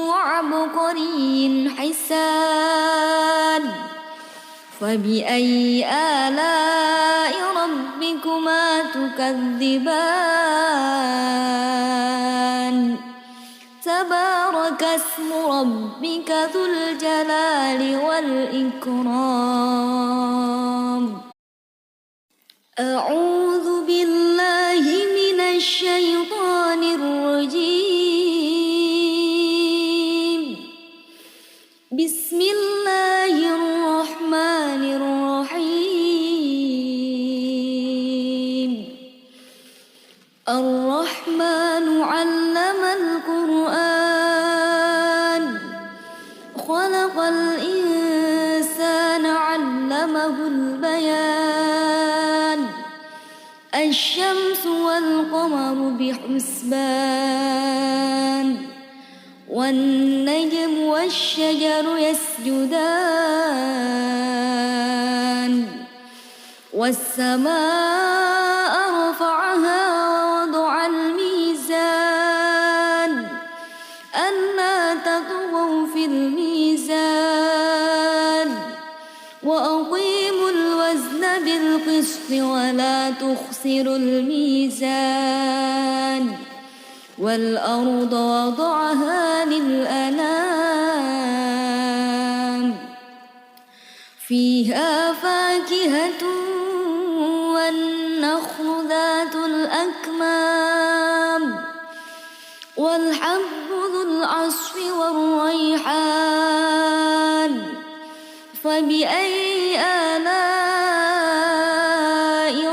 وعبقري حسان فبأي آلاء ربكما تكذبان تبارك اسم ربك ذو الجلال والإكرام أعوذ بالله من الشيطان الرجيم بسم الله الرحمن الرحيم الرحمن علم القرآن خلق الإنسان علمه البيان الشمس والقمر بحسبان والنجم والشجر يسجدان والسماء رفعها ووضع الميزان ألا تطغوا في الميزان وأقيموا الوزن بالقسط ولا تخسروا الميزان والأرض وضعها للأنام فيها فاكهة والنخل ذات الأكمام والحب ذو العصف والريحان فبأي آلاء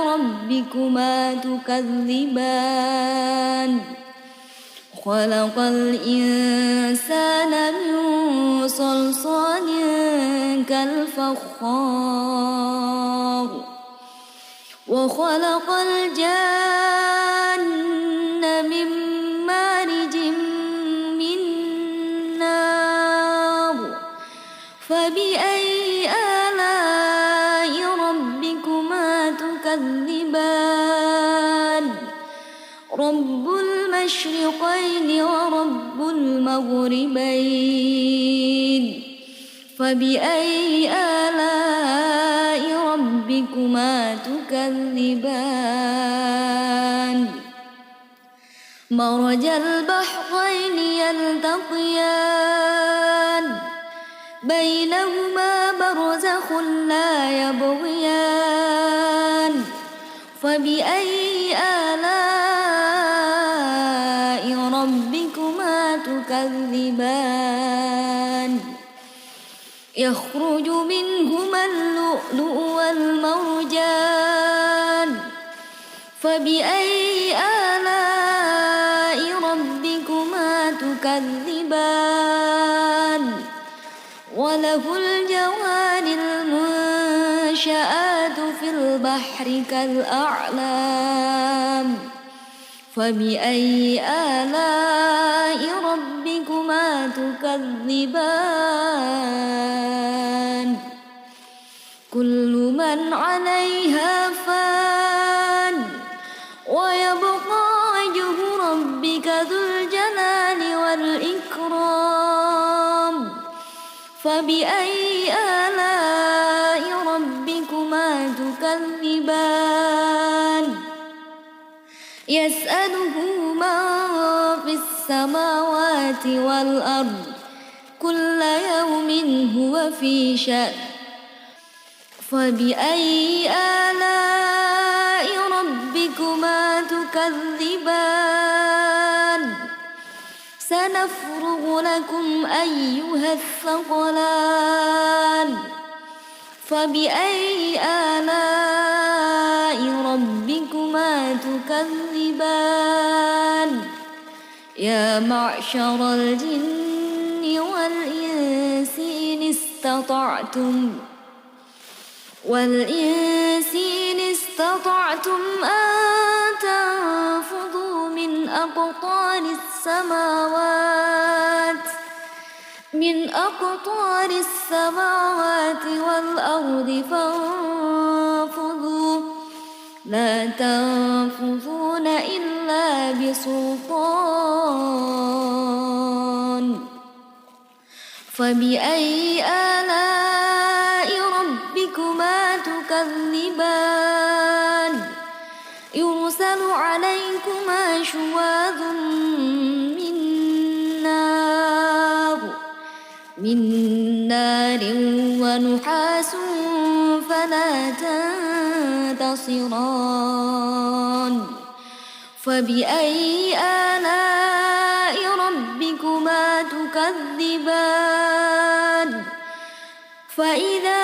ربكما تكذبان خلق الإنسان من صلصال كالفخار وخلق الجن من مارج من نار فبأي آلاء ربكما تكذبان رب المشرقين ورب المغربين فبأي آلاء ربكما تكذبان مرج البحرين يلتقيان بينهما برزخ لا يبغيان فبأي آلاء ربكما تكذبان يخرج منهما اللؤلؤ والمرجان فبأي آلاء ربكما تكذبان وله الجوار المنشآت في البحر كالأعلام فبأي آلاء ربكما تكذبان كل من عليها فان ويبقى وجه ربك ذو الجلال والإكرام فبأي آلاء ربكما تكذبان يسأله من في السماوات والأرض كل يوم هو في شأن فبأي آلاء ربكما تكذبان سنفرغ لكم أيها الثقلان فبأي آلاء ربكما تكذبان يا معشر الجن والإنس إن استطعتم أن تنفذوا من أقطار السماوات والأرض فانفذوا لا تنفذون إلا بسلطان فبأي آلاء ربكما تكذبان يرسل عليكما شواظ من نار ونحاس فلا تنتصران فبأي آلاء ربكما تكذبان فإذا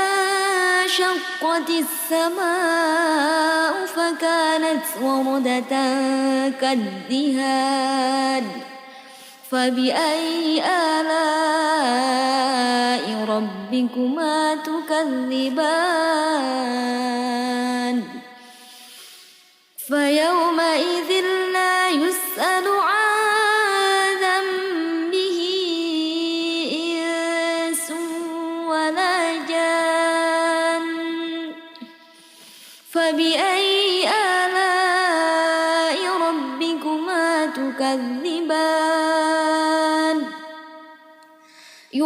شقت السماء فكانت وردة كالدهان فبأي آلاء ربكما تكذبان فيومئذ لا يسأل عن ذنبه إنس ولا جان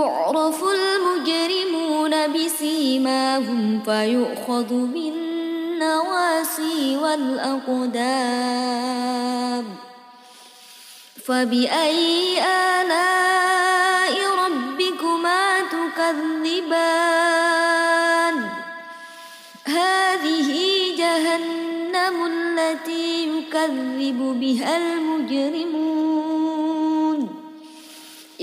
يعرف المجرمون بسيماهم فيؤخذ بالنواصي والأقدام فبأي آلاء ربكما تكذبان هذه جهنم التي يكذب بها المجرمون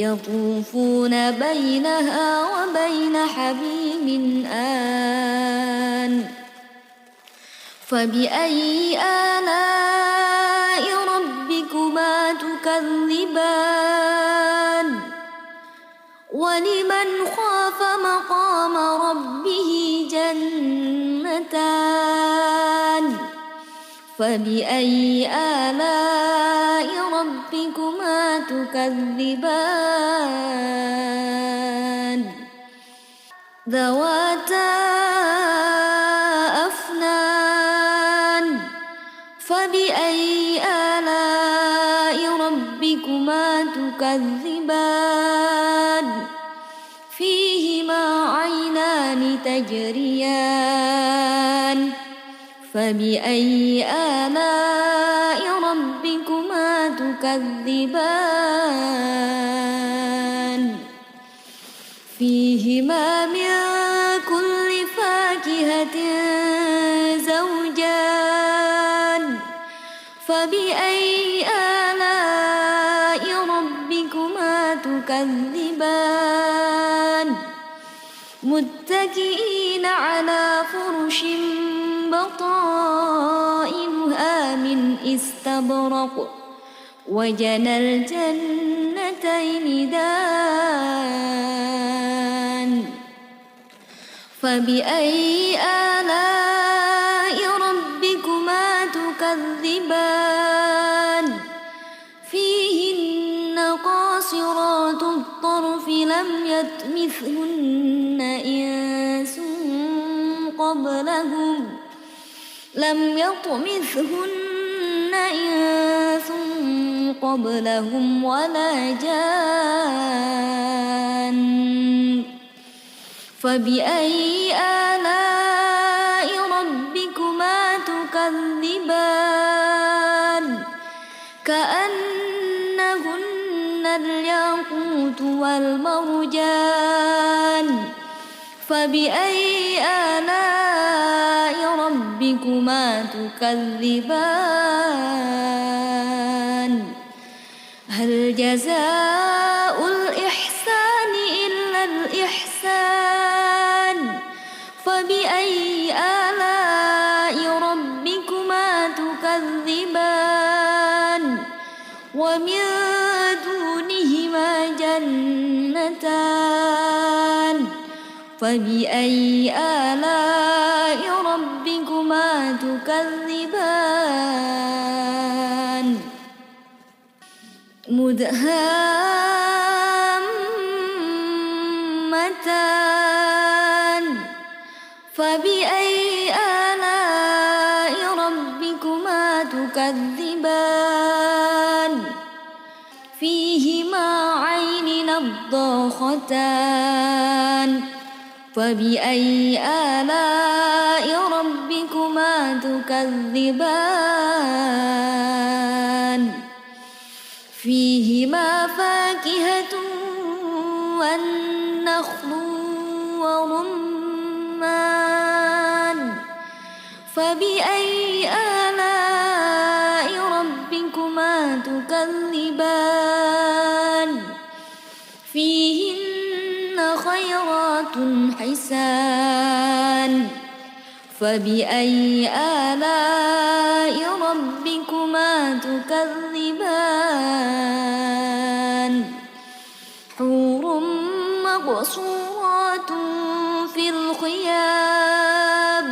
يطوفون بينها وبين حميم آن فبأي آلاء ربكما تكذبان ولمن خاف مقام ربه جنتان فبأي آلاء ربكما تكذبان ذواتا أفنان فبأي آلاء ربكما تكذبان فيهما عينان تجريان فبأي آلاء ربكما تكذبان فيهما من كل فاكهة زوجان فبأي آلاء ربكما تكذبان متكئين على فرش بطائنها من استبرق وجنى الجنتين دان فبأي آلاء ربكما تكذبان فيهن قاصرات الطرف لم يطمثهن إنس قبلهم ولا جان فبأي آلاء ربكما تكذبان كأنهن الياقوت والمرجان فبأي آلاء ربكما تكذبان هل جزاء الإحسان إلا الإحسان فبأي آلاء ربكما تكذبان ومن دونهما جنتان فبأي آلاء ربكما تكذبان مدهامتان فبأي آلاء ربكما تكذبان فيهما عين نضاختان فبأي آلاء ربكما تكذبان فيهما فاكهة والنخل ورمان فبأي آلاء ربكما تكذبان فيهن خيرات حسان فبأي آلاء ربكما تكذبان حور مقصورات في الخيام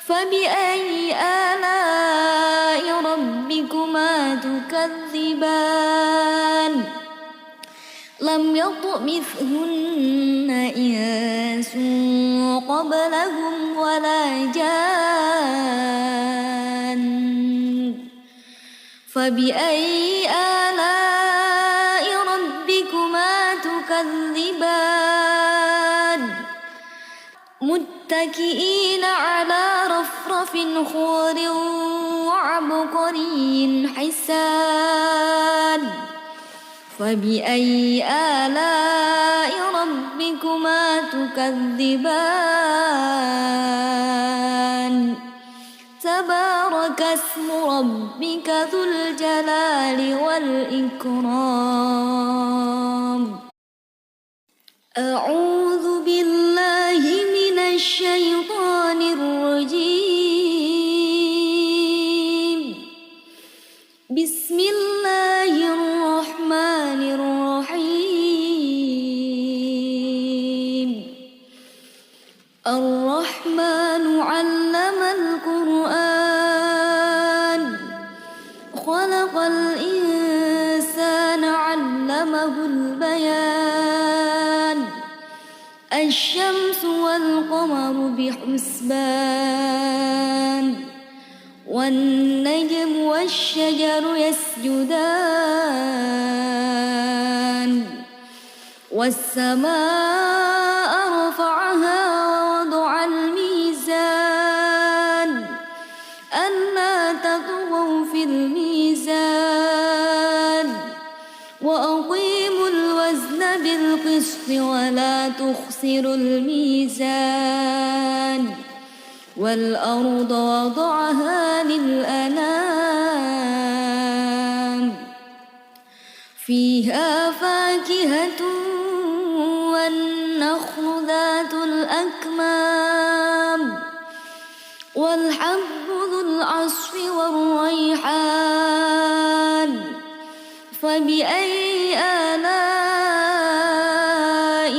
فبأي آلاء ربكما تكذبان لم يطمثهن إنس قبلهم ولا جان فبأي آلاء ربكما تكذبان متكئين على رفرف خضر وعبقري حسان فبأي آلاء ربكما تكذبان تبارك اسم ربك ذو الجلال والإكرام أعوذ بالله من الشيطان الرجيم بسم الله الرحمن الرحيم الرحمن علم القرآن خلق الإنسان علمه البيان الشمس والقمر بحسبان والنجم والشجر يسجدان والسماء رفعها ووضع الميزان ألا تطغوا في الميزان وأقيموا الوزن بالقسط ولا تخسروا الميزان والأرض وضعها للأنام فيها فاكهة والنخل ذات الأكمام والحب ذو العصف والريحان فبأي آلاء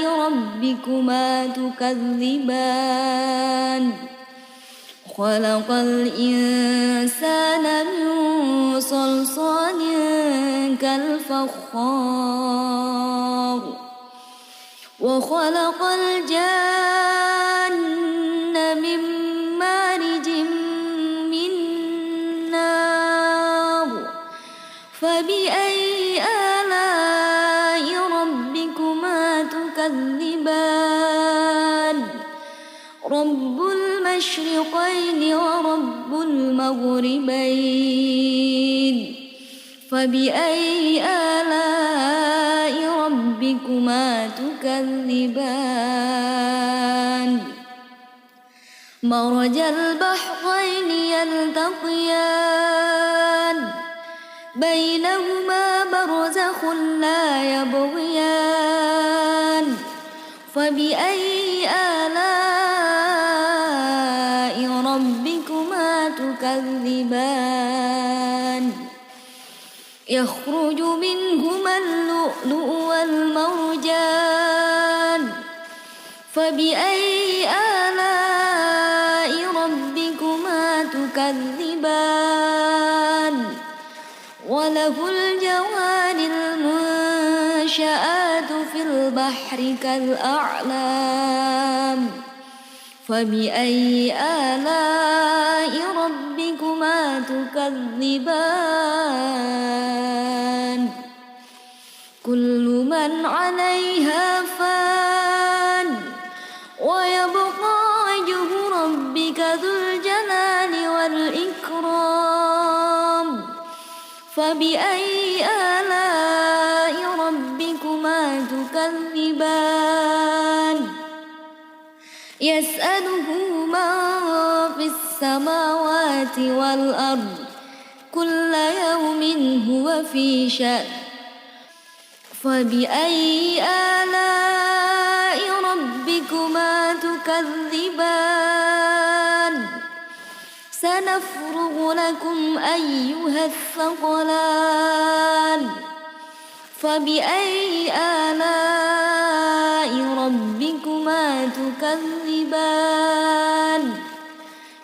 ربكما تكذبان خلق الإنسان من صلصال كالفخار وخلق الجن من مارج من نار فبأي آلاء ربكما تكذبان رب المشرقين ورب المغربين فبأي آلاء ربكما تكذبان مرج البحرين يلتقيان بينهما برزخ لا يبغيان فبأي آلاء ربكما تكذبان يخرج منهما اللؤلؤ والمرجان فبأي آلاء ربكما تكذبان وله الجوار المنشآت في البحر كالأعلام فبأي آلاء ربكما تكذبان كل من عليها فان ويبقى وجه ربك ذو الجلال والإكرام فبأي آلاء ربكما تكذبان يسأله من في السماوات والأرض كل يوم هو في شأن فبأي آلاء ربكما تكذبان سنفرغ لكم أيها الثقلان فبأي آلاء ربكما تكذبان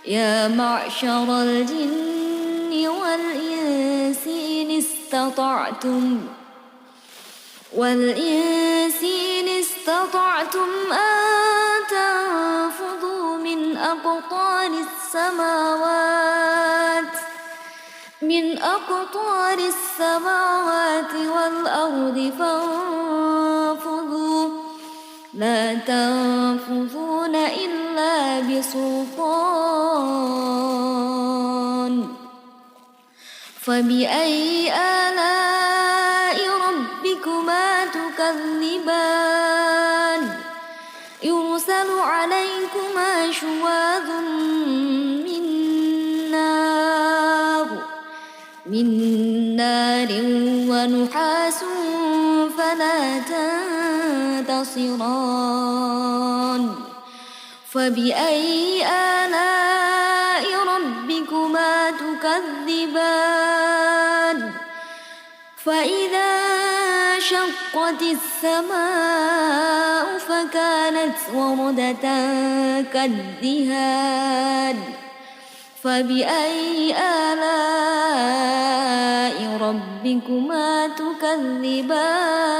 يا معشر الجن والإنس إن استطعتم أن تنفذوا من أقطار السماوات والأرض فانفذوا لا تنفذون إلا إلا بسلطان فبأي آلاء ربكما تكذبان يرسل عليكما شواظ من نار ونحاس فلا تنتصران فبأي آلاء ربكما تكذبان فإذا انشقت السماء فكانت وردة كالدهان فبأي آلاء ربكما تكذبان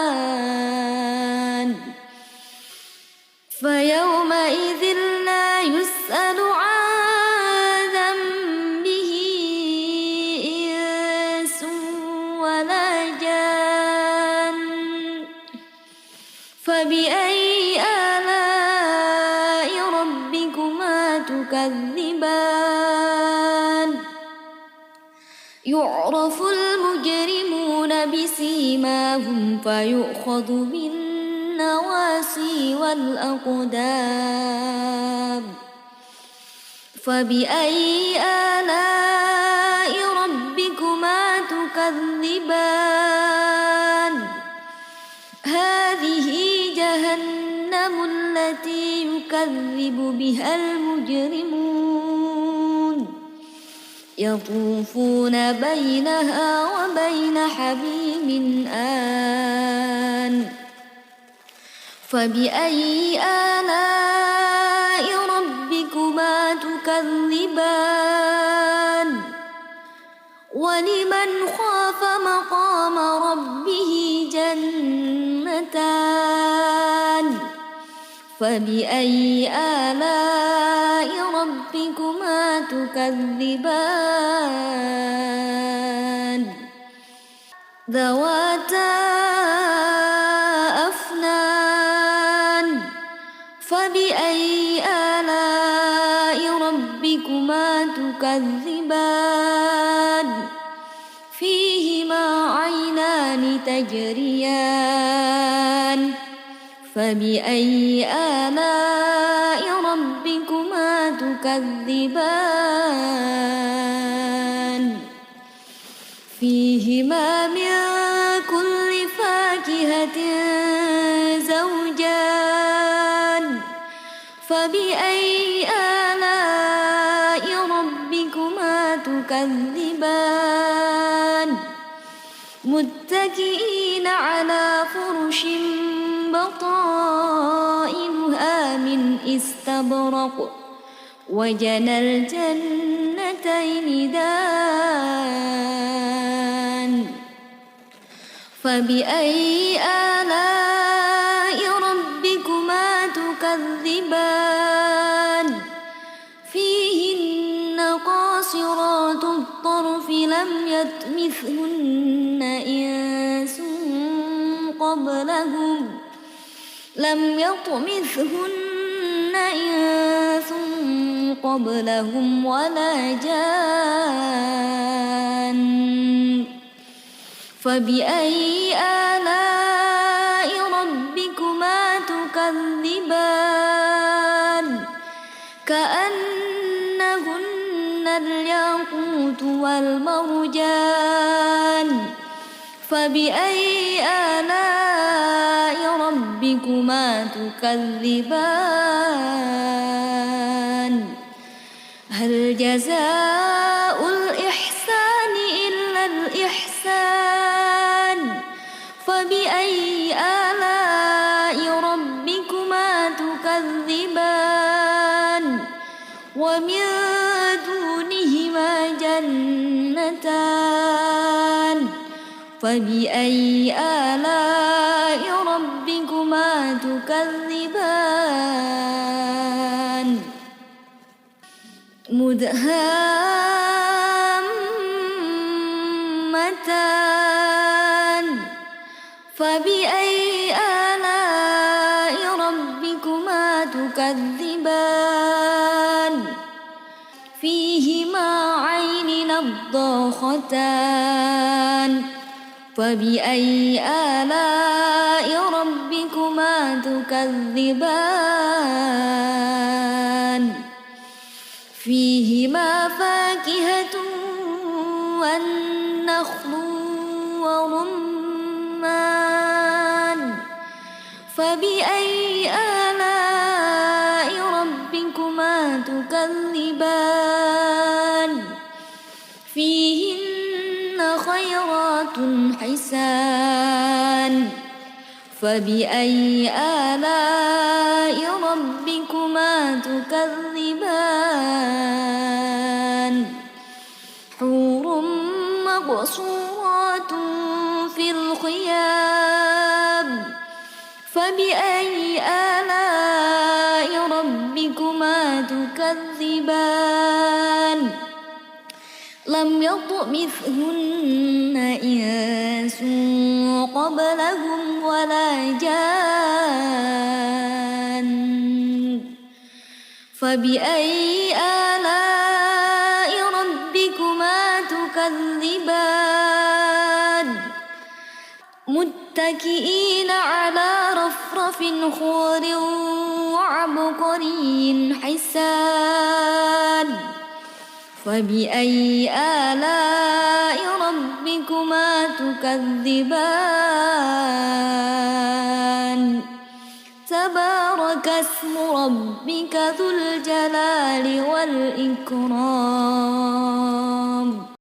فيومئذ لا يسأل عن ذنبه إنس ولا جان فبأي آلاء ربكما تكذبان يعرف المجرمون بسيماهم فيؤخذ بالنواصي والأقدام فبأي آلاء ربكما تكذبان هذه جهنم التي يكذب بها المجرمون يطوفون بينها وبين حميم آن فبأي آلاء ربكما تكذبان ولمن خاف مقام ربه جنتان فبأي آلاء ربكما تكذبان ذواتا أفنان فبأي آلاء ربكما تكذبان فيهما عينان تجريان فبأي آلاء ربكما تكذبان فيهما من كل فاكهة زوجان فبأي آلاء ربكما تكذبان متكئين على فرش بطائنها من استبرق وجنى الجنتين دان فبأي آلاء ربكما تكذبان فيهن قاصرات الطرف لم يطمثهن إنس قبلهم ولا جان فبأي آلاء ربكما تكذبان كأنهن الياقوت والمرجان فبأي آلاء ربكما تكذبان هل جزاء الإحسان إلا الإحسان فبأي آلاء ربكما تكذبان ومن دونهما جنتان فبأي آلاء ربكما تكذبان مدهامتان فبأي آلاء ربكما تكذبان الضاختان فبأي آلاء ربكما تكذبان فيهما فاكهة والنخل ورمان فبأي آلاء ربكما تكذبان فيهن خيرات حسان فبأي آلاء ربكما تكذبان حور مقصورات في الخيام فبأي آلاء ربكما تكذبان لم يطمثهن إنس قبلهم ولا جان فبأي آلاء ربكما تكذبان متكئين على رفرف خضر وعبقري حسان فبأي آلاء ربكما تكذبان تبارك اسم ربك ذو الجلال والإكرام